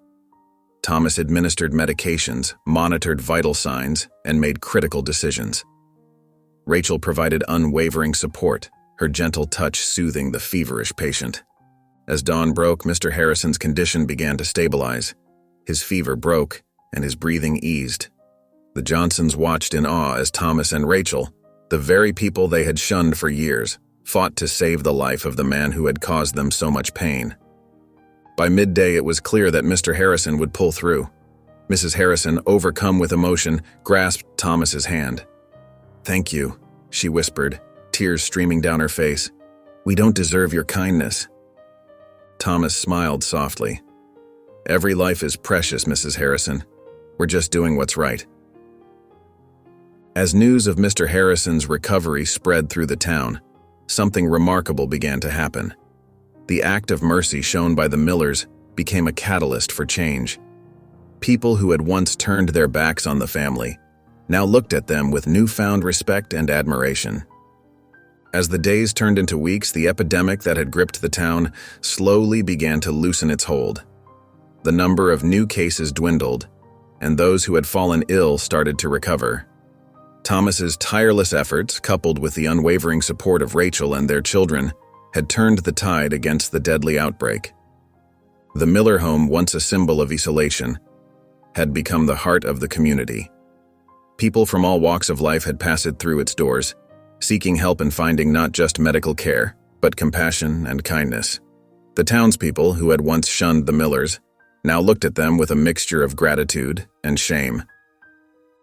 A: Thomas administered medications, monitored vital signs, and made critical decisions. Rachel provided unwavering support, her gentle touch soothing the feverish patient. As dawn broke, Mr. Harrison's condition began to stabilize. His fever broke, and his breathing eased. The Johnsons watched in awe as Thomas and Rachel, the very people they had shunned for years, fought to save the life of the man who had caused them so much pain. By midday, it was clear that Mr. Harrison would pull through. Mrs. Harrison, overcome with emotion, grasped Thomas's hand. "Thank you," she whispered, tears streaming down her face. "We don't deserve your kindness." Thomas smiled softly. "Every life is precious, Mrs. Harrison. We're just doing what's right." As news of Mr. Harrison's recovery spread through the town, something remarkable began to happen. The act of mercy shown by the Millers became a catalyst for change. People who had once turned their backs on the family now looked at them with newfound respect and admiration. As the days turned into weeks, the epidemic that had gripped the town slowly began to loosen its hold. The number of new cases dwindled, and those who had fallen ill started to recover. Thomas's tireless efforts, coupled with the unwavering support of Rachel and their children, had turned the tide against the deadly outbreak. The Miller home, once a symbol of isolation, had become the heart of the community. People from all walks of life had passed through its doors, seeking help and finding not just medical care, but compassion and kindness. The townspeople, who had once shunned the Millers, now looked at them with a mixture of gratitude and shame.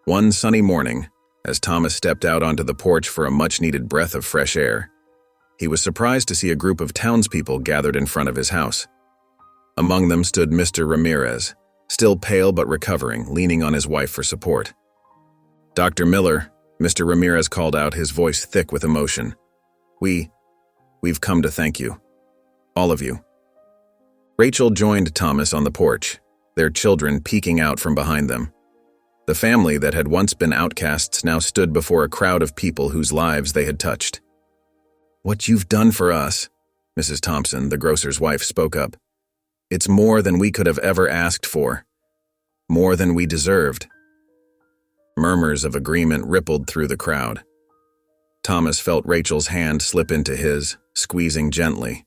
A: One sunny morning, as Thomas stepped out onto the porch for a much-needed breath of fresh air, he was surprised to see a group of townspeople gathered in front of his house. Among them stood Mr. Ramirez, still pale but recovering, leaning on his wife for support. "Dr. Miller," Mr. Ramirez called out, his voice thick with emotion. We've come to thank you. All of you." Rachel joined Thomas on the porch, their children peeking out from behind them. The family that had once been outcasts now stood before a crowd of people whose lives they had touched. "What you've done for us," Mrs. Thompson, the grocer's wife, spoke up. "It's more than we could have ever asked for. More than we deserved." Murmurs of agreement rippled through the crowd. Thomas felt Rachel's hand slip into his, squeezing gently.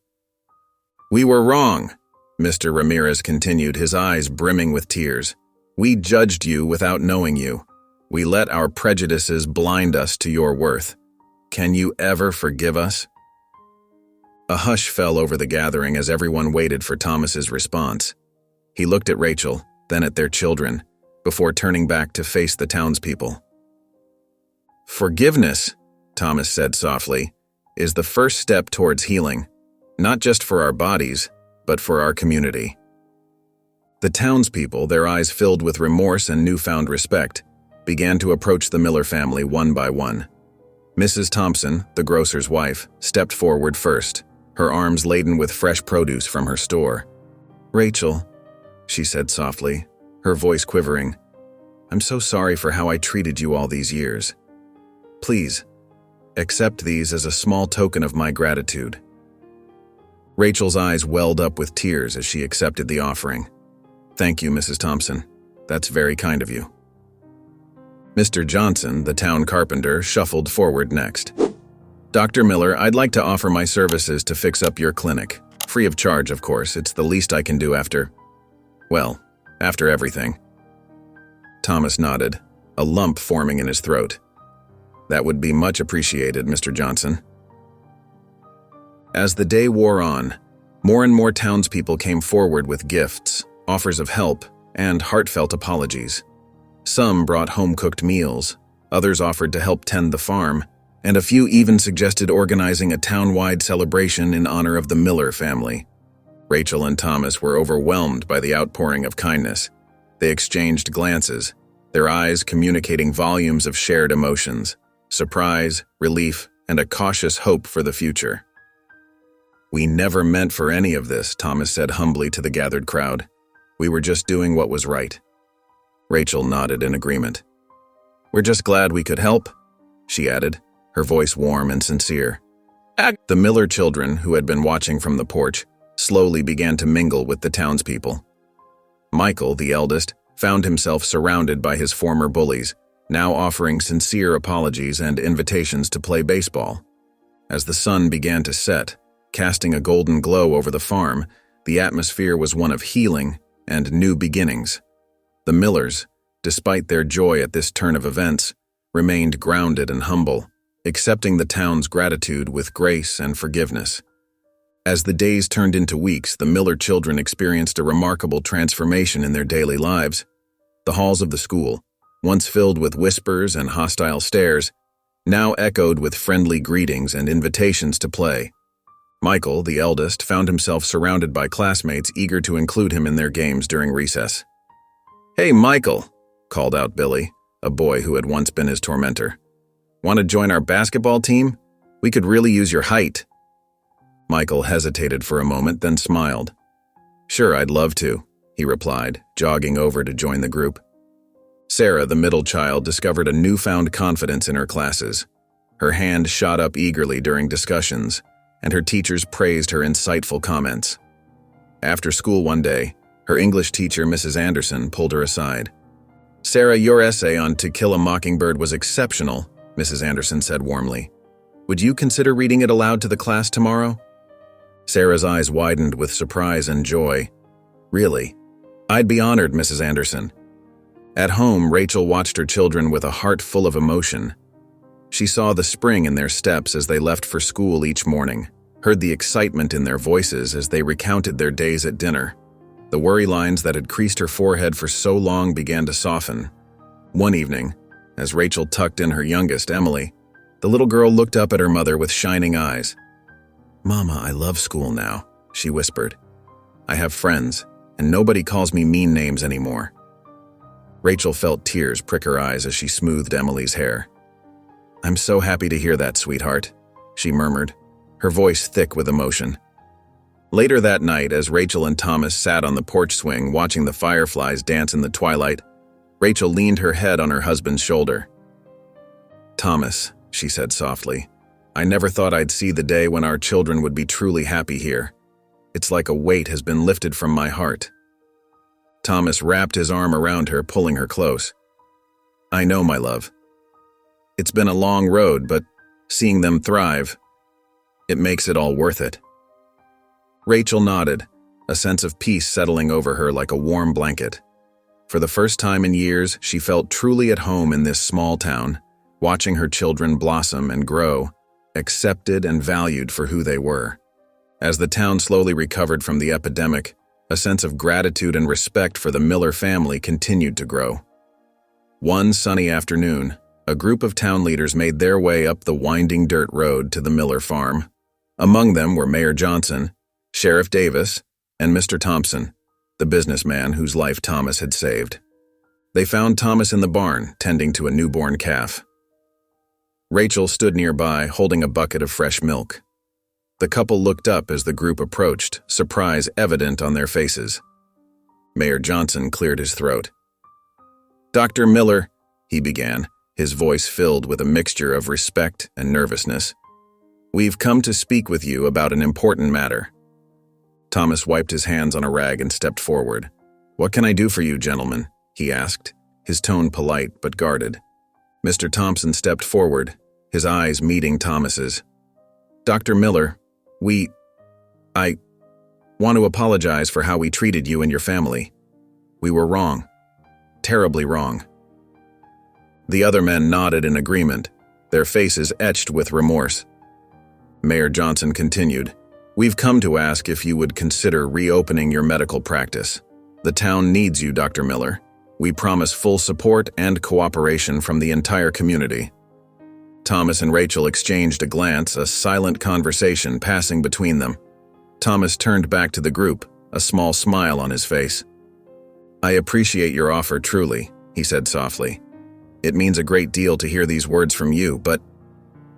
A: "We were wrong," Mr. Ramirez continued, his eyes brimming with tears. "We judged you without knowing you. We let our prejudices blind us to your worth. Can you ever forgive us?" A hush fell over the gathering as everyone waited for Thomas's response. He looked at Rachel, then at their children, before turning back to face the townspeople. "Forgiveness," Thomas said softly, "is the first step towards healing, not just for our bodies, but for our community." The townspeople, their eyes filled with remorse and newfound respect, began to approach the Miller family one by one. Mrs. Thompson, the grocer's wife, stepped forward first, her arms laden with fresh produce from her store. "Rachel," she said softly, her voice quivering, "I'm so sorry for how I treated you all these years. Please, Accept these as a small token of my gratitude." Rachel's eyes welled up with tears as she accepted the offering. "Thank you, Mrs. Thompson. That's very kind of you." Mr. Johnson, the town carpenter, shuffled forward next. "Dr. Miller, I'd like to offer my services to fix up your clinic. Free of charge, of course. It's the least I can do after everything." Thomas nodded, a lump forming in his throat. "That would be much appreciated, Mr. Johnson." As the day wore on, more and more townspeople came forward with gifts, offers of help, and heartfelt apologies. Some brought home-cooked meals, others offered to help tend the farm, and a few even suggested organizing a town-wide celebration in honor of the Miller family. Rachel and Thomas were overwhelmed by the outpouring of kindness. They exchanged glances, their eyes communicating volumes of shared emotions, surprise, relief, and a cautious hope for the future. "We never meant for any of this," Thomas said humbly to the gathered crowd. "We were just doing what was right." Rachel nodded in agreement. "We're just glad we could help," she added, her voice warm and sincere. The Miller children, who had been watching from the porch, slowly began to mingle with the townspeople. Michael, the eldest, found himself surrounded by his former bullies, now offering sincere apologies and invitations to play baseball. As the sun began to set, casting a golden glow over the farm, the atmosphere was one of healing and new beginnings. The Millers, despite their joy at this turn of events, remained grounded and humble, accepting the town's gratitude with grace and forgiveness. As the days turned into weeks, the Miller children experienced a remarkable transformation in their daily lives. The halls of the school, once filled with whispers and hostile stares, now echoed with friendly greetings and invitations to play. Michael, the eldest, found himself surrounded by classmates eager to include him in their games during recess. "Hey, Michael," called out Billy, a boy who had once been his tormentor. "Want to join our basketball team? We could really use your height." Michael hesitated for a moment, then smiled. "Sure, I'd love to," he replied, jogging over to join the group. Sarah, the middle child, discovered a newfound confidence in her classes. Her hand shot up eagerly during discussions, and her teachers praised her insightful comments. After school one day, her English teacher, Mrs. Anderson, pulled her aside. "Sarah, your essay on To Kill a Mockingbird was exceptional," Mrs. Anderson said warmly. "Would you consider reading it aloud to the class tomorrow?" Sarah's eyes widened with surprise and joy. "Really? I'd be honored, Mrs. Anderson." At home, Rachel watched her children with a heart full of emotion. She saw the spring in their steps as they left for school each morning, heard the excitement in their voices as they recounted their days at dinner. The worry lines that had creased her forehead for so long began to soften. One evening, as Rachel tucked in her youngest, Emily, the little girl looked up at her mother with shining eyes. "Mama, I love school now," she whispered. "I have friends, and nobody calls me mean names anymore." Rachel felt tears prick her eyes as she smoothed Emily's hair. "I'm so happy to hear that, sweetheart," she murmured, her voice thick with emotion. Later that night, as Rachel and Thomas sat on the porch swing watching the fireflies dance in the twilight, Rachel leaned her head on her husband's shoulder. "Thomas," she said softly, "I never thought I'd see the day when our children would be truly happy here. It's like a weight has been lifted from my heart." Thomas wrapped his arm around her, pulling her close. "I know, my love. It's been a long road, but seeing them thrive, it makes it all worth it." Rachel nodded, a sense of peace settling over her like a warm blanket. For the first time in years, she felt truly at home in this small town, watching her children blossom and grow, accepted and valued for who they were. As the town slowly recovered from the epidemic, a sense of gratitude and respect for the Miller family continued to grow. One sunny afternoon, a group of town leaders made their way up the winding dirt road to the Miller farm. Among them were Mayor Johnson, Sheriff Davis, and Mr. Thompson, the businessman whose life Thomas had saved. They found Thomas in the barn, tending to a newborn calf. Rachel stood nearby, holding a bucket of fresh milk. The couple looked up as the group approached, surprise evident on their faces. Mayor Johnson cleared his throat. "Dr. Miller," he began, his voice filled with a mixture of respect and nervousness. "We've come to speak with you about an important matter." Thomas wiped his hands on a rag and stepped forward. "What can I do for you, gentlemen?" he asked, his tone polite but guarded. Mr. Thompson stepped forward, his eyes meeting Thomas's. "Dr. Miller, I want to apologize for how we treated you and your family. We were wrong. Terribly wrong." The other men nodded in agreement, their faces etched with remorse. Mayor Johnson continued, "We've come to ask if you would consider reopening your medical practice. The town needs you, Dr. Miller. We promise full support and cooperation from the entire community." Thomas and Rachel exchanged a glance, a silent conversation passing between them. Thomas turned back to the group, a small smile on his face. "I appreciate your offer truly," he said softly. "It means a great deal to hear these words from you, but—"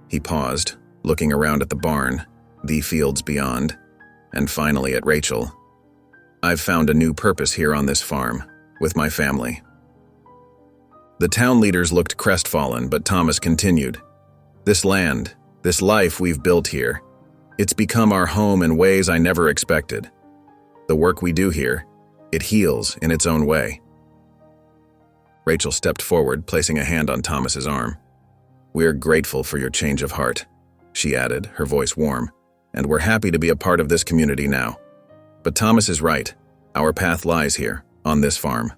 A: He paused, looking around at the barn, the fields beyond, and finally at Rachel. "I've found a new purpose here on this farm, with my family." The town leaders looked crestfallen, but Thomas continued, "This land, this life we've built here, it's become our home in ways I never expected. The work we do here, it heals in its own way." Rachel stepped forward, placing a hand on Thomas's arm. "We're grateful for your change of heart," she added, her voice warm, "and we're happy to be a part of this community now. But Thomas is right. Our path lies here, on this farm."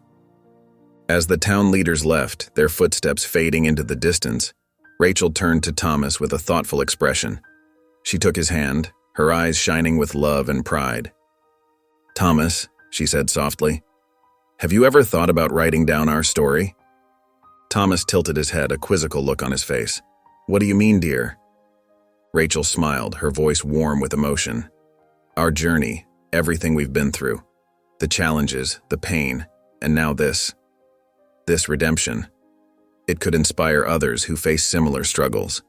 A: As the town leaders left, their footsteps fading into the distance, Rachel turned to Thomas with a thoughtful expression. She took his hand, her eyes shining with love and pride. "Thomas," she said softly, "have you ever thought about writing down our story?" Thomas tilted his head, a quizzical look on his face. "What do you mean, dear?" Rachel smiled, her voice warm with emotion. "Our journey, everything we've been through, the challenges, the pain, and now this redemption. It could inspire others who face similar struggles."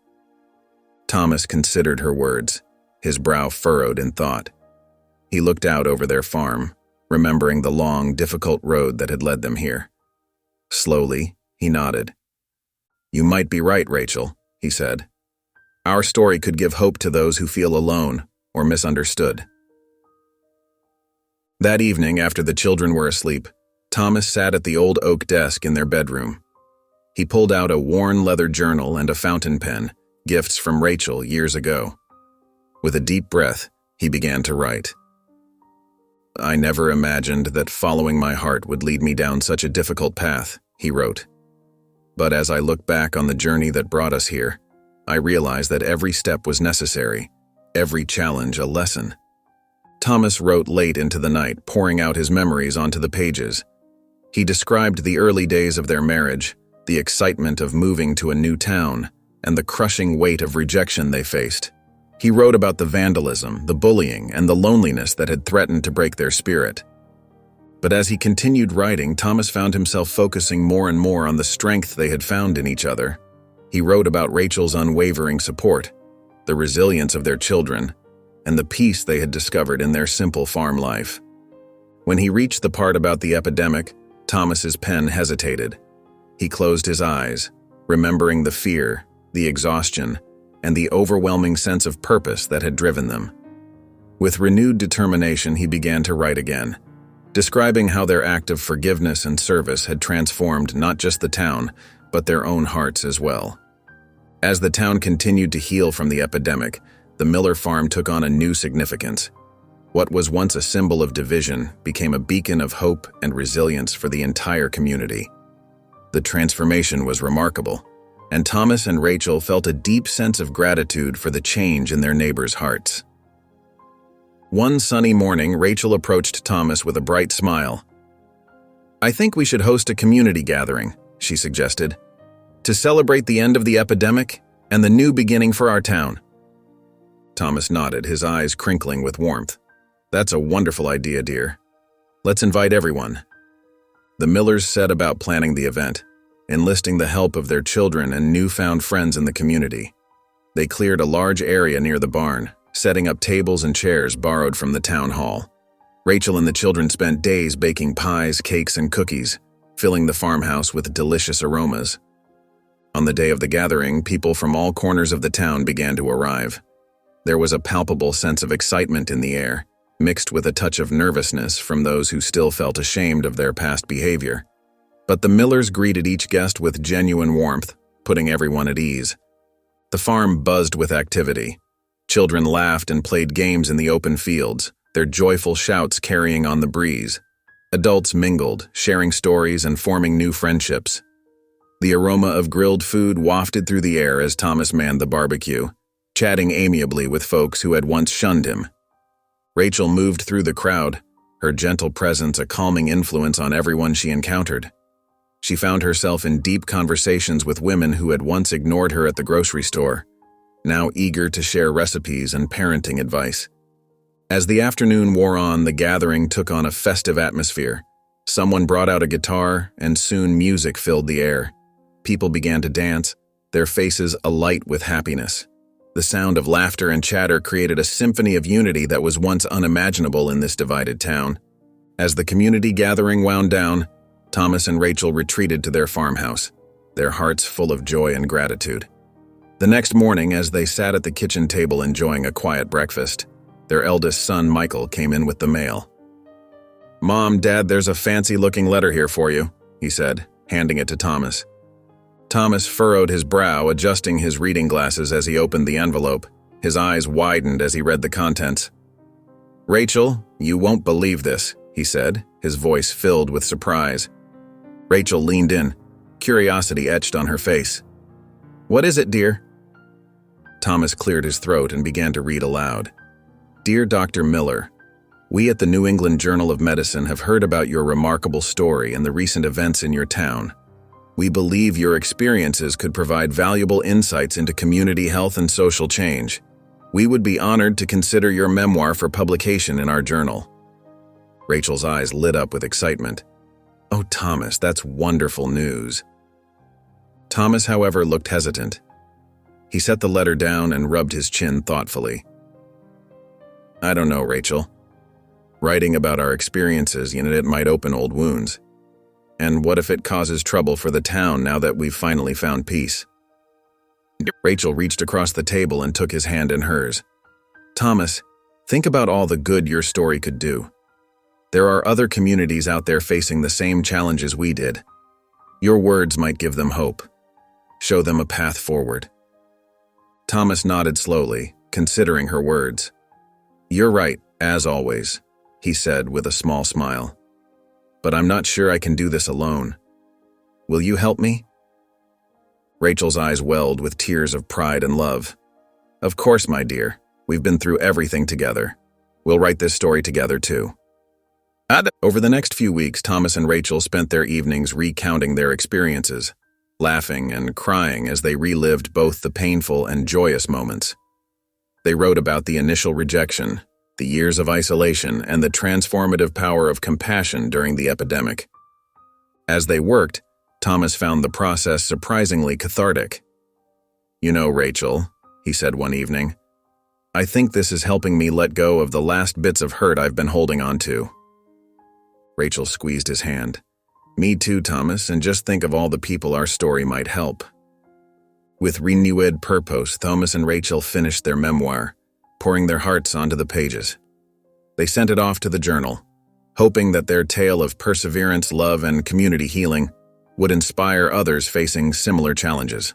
A: Thomas considered her words, his brow furrowed in thought. He looked out over their farm, remembering the long, difficult road that had led them here. Slowly, he nodded. "You might be right, Rachel," he said. "Our story could give hope to those who feel alone or misunderstood." That evening, after the children were asleep, Thomas sat at the old oak desk in their bedroom. He pulled out a worn leather journal and a fountain pen, gifts from Rachel years ago. With a deep breath, he began to write. "I never imagined that following my heart would lead me down such a difficult path," he wrote. "But as I look back on the journey that brought us here, I realize that every step was necessary, every challenge a lesson." Thomas wrote late into the night, pouring out his memories onto the pages. He described the early days of their marriage, the excitement of moving to a new town, and the crushing weight of rejection they faced. He wrote about the vandalism, the bullying, and the loneliness that had threatened to break their spirit. But as he continued writing, Thomas found himself focusing more and more on the strength they had found in each other. He wrote about Rachel's unwavering support, the resilience of their children, and the peace they had discovered in their simple farm life. When he reached the part about the epidemic, Thomas's pen hesitated. He closed his eyes, remembering the fear, the exhaustion, and the overwhelming sense of purpose that had driven them. With renewed determination, he began to write again, describing how their act of forgiveness and service had transformed not just the town, but their own hearts as well. As the town continued to heal from the epidemic, the Miller farm took on a new significance. What was once a symbol of division became a beacon of hope and resilience for the entire community. The transformation was remarkable, and Thomas and Rachel felt a deep sense of gratitude for the change in their neighbors' hearts. One sunny morning, Rachel approached Thomas with a bright smile. "I think we should host a community gathering," she suggested, "to celebrate the end of the epidemic and the new beginning for our town." Thomas nodded, his eyes crinkling with warmth. "That's a wonderful idea, dear. Let's invite everyone." The Millers set about planning the event, enlisting the help of their children and newfound friends in the community. They cleared a large area near the barn, setting up tables and chairs borrowed from the town hall. Rachel and the children spent days baking pies, cakes, and cookies, filling the farmhouse with delicious aromas. On the day of the gathering, people from all corners of the town began to arrive. There was a palpable sense of excitement in the air, mixed with a touch of nervousness from those who still felt ashamed of their past behavior. But the Millers greeted each guest with genuine warmth, putting everyone at ease. The farm buzzed with activity. Children laughed and played games in the open fields, their joyful shouts carrying on the breeze. Adults mingled, sharing stories and forming new friendships. The aroma of grilled food wafted through the air as Thomas manned the barbecue, chatting amiably with folks who had once shunned him. Rachel moved through the crowd, her gentle presence a calming influence on everyone she encountered. She found herself in deep conversations with women who had once ignored her at the grocery store, now eager to share recipes and parenting advice. As the afternoon wore on, the gathering took on a festive atmosphere. Someone brought out a guitar, and soon music filled the air. People began to dance, their faces alight with happiness. The sound of laughter and chatter created a symphony of unity that was once unimaginable in this divided town. As the community gathering wound down, Thomas and Rachel retreated to their farmhouse, their hearts full of joy and gratitude. The next morning, as they sat at the kitchen table enjoying a quiet breakfast, their eldest son, Michael, came in with the mail. "Mom, Dad, there's a fancy-looking letter here for you," he said, handing it to Thomas. Thomas furrowed his brow, adjusting his reading glasses as he opened the envelope. His eyes widened as he read the contents. "Rachel, you won't believe this," he said, his voice filled with surprise. Rachel leaned in, curiosity etched on her face. "What is it, dear?" Thomas cleared his throat and began to read aloud. "Dear Dr. Miller, we at the New England Journal of Medicine have heard about your remarkable story and the recent events in your town. We believe your experiences could provide valuable insights into community health and social change. We would be honored to consider your memoir for publication in our journal." Rachel's eyes lit up with excitement. "Oh, Thomas, that's wonderful news." Thomas, however, looked hesitant. He set the letter down and rubbed his chin thoughtfully. "I don't know, Rachel. Writing about our experiences, it might open old wounds. And what if it causes trouble for the town now that we've finally found peace?" Rachel reached across the table and took his hand in hers. "Thomas, think about all the good your story could do. There are other communities out there facing the same challenges we did. Your words might give them hope. Show them a path forward." Thomas nodded slowly, considering her words. "You're right, as always," he said with a small smile. "But I'm not sure I can do this alone. Will you help me?" Rachel's eyes welled with tears of pride and love. "Of course, my dear. We've been through everything together. We'll write this story together, too." Over the next few weeks, Thomas and Rachel spent their evenings recounting their experiences, laughing and crying as they relived both the painful and joyous moments. They wrote about the initial rejection, the years of isolation, and the transformative power of compassion during the epidemic. As they worked, Thomas found the process surprisingly cathartic. "You know, Rachel," he said one evening, "I think this is helping me let go of the last bits of hurt I've been holding on to." Rachel squeezed his hand. "Me too, Thomas, and just think of all the people our story might help." With renewed purpose, Thomas and Rachel finished their memoir, pouring their hearts onto the pages. They sent it off to the journal, hoping that their tale of perseverance, love, and community healing would inspire others facing similar challenges.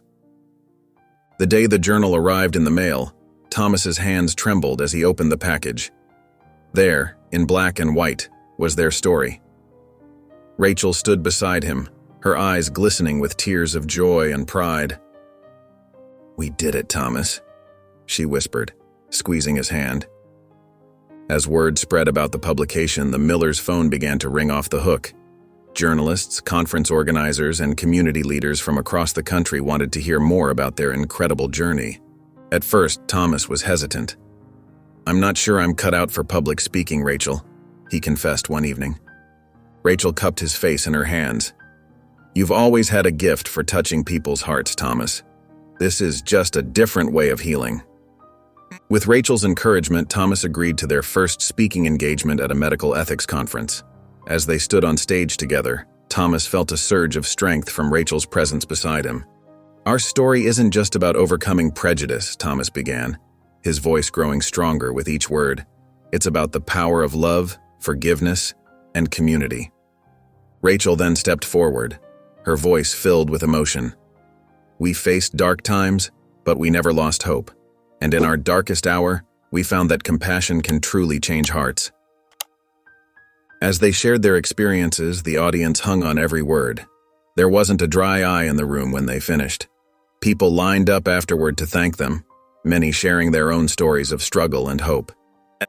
A: The day the journal arrived in the mail, Thomas's hands trembled as he opened the package. There, in black and white, was their story. Rachel stood beside him, her eyes glistening with tears of joy and pride. "We did it, Thomas," she whispered, squeezing his hand. As word spread about the publication, the Millers' phone began to ring off the hook. Journalists, conference organizers, and community leaders from across the country wanted to hear more about their incredible journey. At first, Thomas was hesitant. "I'm not sure I'm cut out for public speaking, Rachel," he confessed one evening. Rachel cupped his face in her hands. "You've always had a gift for touching people's hearts, Thomas. This is just a different way of healing." With Rachel's encouragement, Thomas agreed to their first speaking engagement at a medical ethics conference. As they stood on stage together, Thomas felt a surge of strength from Rachel's presence beside him. Our story isn't just about overcoming prejudice, Thomas began, his voice growing stronger with each word. It's about the power of love, forgiveness, and community. Rachel then stepped forward, her voice filled with emotion. We faced dark times, but we never lost hope. And in our darkest hour, we found that compassion can truly change hearts. As they shared their experiences, the audience hung on every word. There wasn't a dry eye in the room when they finished. People lined up afterward to thank them, many sharing their own stories of struggle and hope.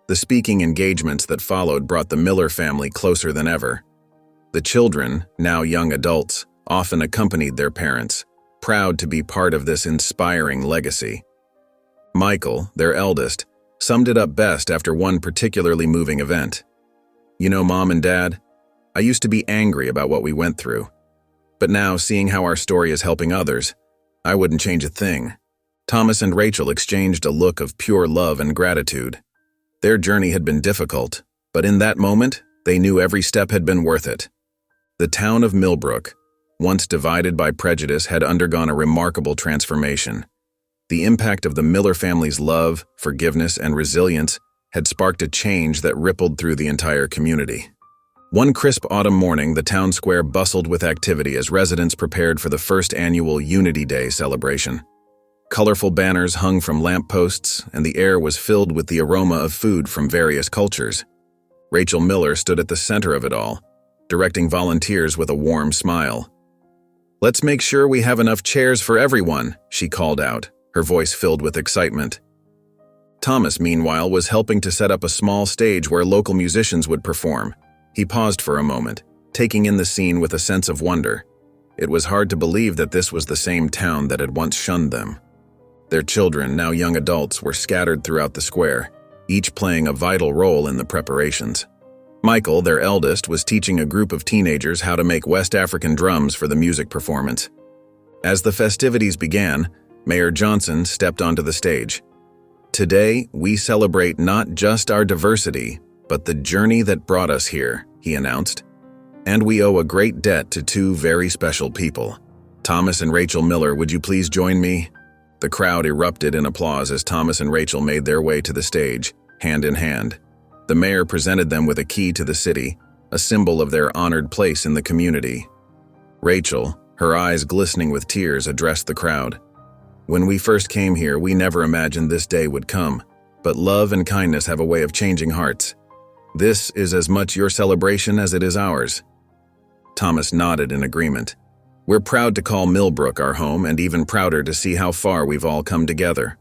A: The speaking engagements that followed brought the Miller family closer than ever. The children, now young adults, often accompanied their parents, proud to be part of this inspiring legacy. Michael, their eldest, summed it up best after one particularly moving event. You know, Mom and Dad, I used to be angry about what we went through. But now, seeing how our story is helping others, I wouldn't change a thing. Thomas and Rachel exchanged a look of pure love and gratitude. Their journey had been difficult, but in that moment, they knew every step had been worth it. The town of Millbrook, once divided by prejudice, had undergone a remarkable transformation. The impact of the Miller family's love, forgiveness, and resilience had sparked a change that rippled through the entire community. One crisp autumn morning, the town square bustled with activity as residents prepared for the first annual Unity Day celebration. Colorful banners hung from lampposts, and the air was filled with the aroma of food from various cultures. Rachel Miller stood at the center of it all, directing volunteers with a warm smile. "Let's make sure we have enough chairs for everyone," she called out, her voice filled with excitement. Thomas, meanwhile, was helping to set up a small stage where local musicians would perform. He paused for a moment, taking in the scene with a sense of wonder. It was hard to believe that this was the same town that had once shunned them. Their children, now young adults, were scattered throughout the square, each playing a vital role in the preparations. Michael, their eldest, was teaching a group of teenagers how to make West African drums for the music performance. As the festivities began, Mayor Johnson stepped onto the stage. "Today, we celebrate not just our diversity, but the journey that brought us here," he announced. "And we owe a great debt to two very special people. Thomas and Rachel Miller, would you please join me?" The crowd erupted in applause as Thomas and Rachel made their way to the stage, hand in hand. The mayor presented them with a key to the city, a symbol of their honored place in the community. Rachel, her eyes glistening with tears, addressed the crowd. "When we first came here, we never imagined this day would come, but love and kindness have a way of changing hearts. This is as much your celebration as it is ours." Thomas nodded in agreement. "We're proud to call Millbrook our home, and even prouder to see how far we've all come together."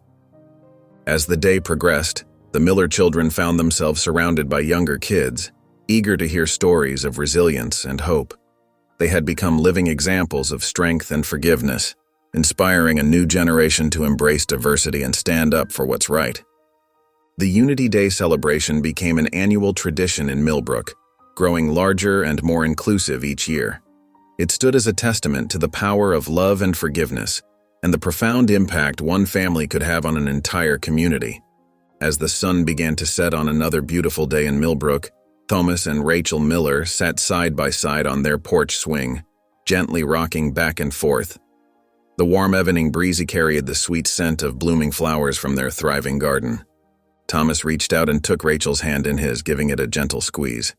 A: As the day progressed, the Miller children found themselves surrounded by younger kids, eager to hear stories of resilience and hope. They had become living examples of strength and forgiveness, inspiring a new generation to embrace diversity and stand up for what's right. The Unity Day celebration became an annual tradition in Millbrook, growing larger and more inclusive each year. It stood as a testament to the power of love and forgiveness, and the profound impact one family could have on an entire community. As the sun began to set on another beautiful day in Millbrook, Thomas and Rachel Miller sat side by side on their porch swing, gently rocking back and forth. The warm evening breeze carried the sweet scent of blooming flowers from their thriving garden. Thomas reached out and took Rachel's hand in his, giving it a gentle squeeze.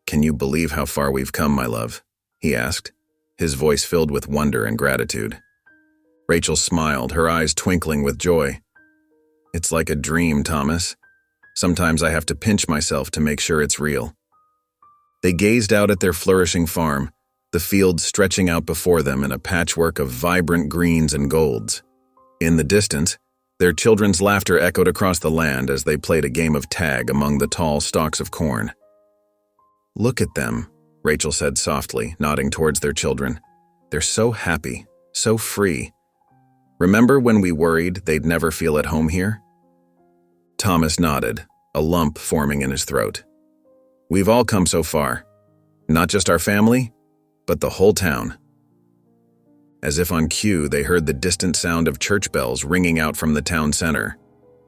A: "Can you believe how far we've come, my love?" he asked, his voice filled with wonder and gratitude. Rachel smiled, her eyes twinkling with joy. "It's like a dream, Thomas. Sometimes I have to pinch myself to make sure it's real." They gazed out at their flourishing farm, the fields stretching out before them in a patchwork of vibrant greens and golds. In the distance, their children's laughter echoed across the land as they played a game of tag among the tall stalks of corn. "Look at them," Rachel said softly, nodding towards their children. "They're so happy, so free. Remember when we worried they'd never feel at home here?" Thomas nodded, a lump forming in his throat. "We've all come so far. Not just our family, but the whole town." As if on cue, they heard the distant sound of church bells ringing out from the town center.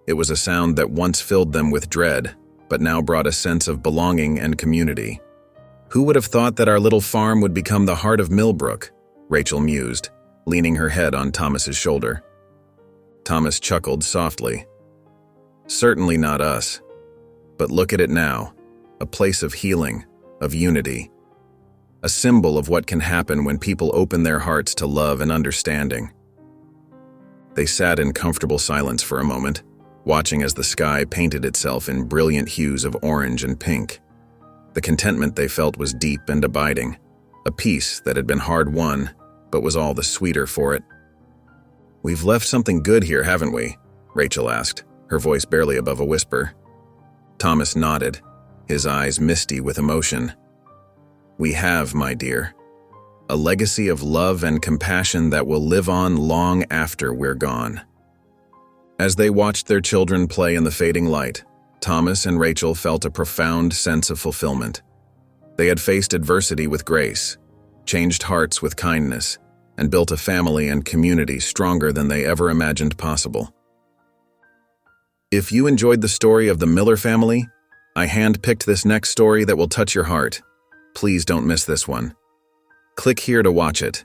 A: It was a sound that once filled them with dread, but now brought a sense of belonging and community. "Who would have thought that our little farm would become the heart of Millbrook?" Rachel mused, leaning her head on Thomas's shoulder. Thomas chuckled softly. Certainly not us. But look at it now, a place of healing, of unity. A symbol of what can happen when people open their hearts to love and understanding. They sat in comfortable silence for a moment, watching as the sky painted itself in brilliant hues of orange and pink. The contentment they felt was deep and abiding, a peace that had been hard-won, but was all the sweeter for it. "We've left something good here, haven't we?" Rachel asked, her voice barely above a whisper. Thomas nodded, his eyes misty with emotion. "We have, my dear. A legacy of love and compassion that will live on long after we're gone." As they watched their children play in the fading light, Thomas and Rachel felt a profound sense of fulfillment. They had faced adversity with grace, changed hearts with kindness, and built a family and community stronger than they ever imagined possible. If you enjoyed the story of the Miller family, I hand-picked this next story that will touch your heart. Please don't miss this one. Click here to watch it,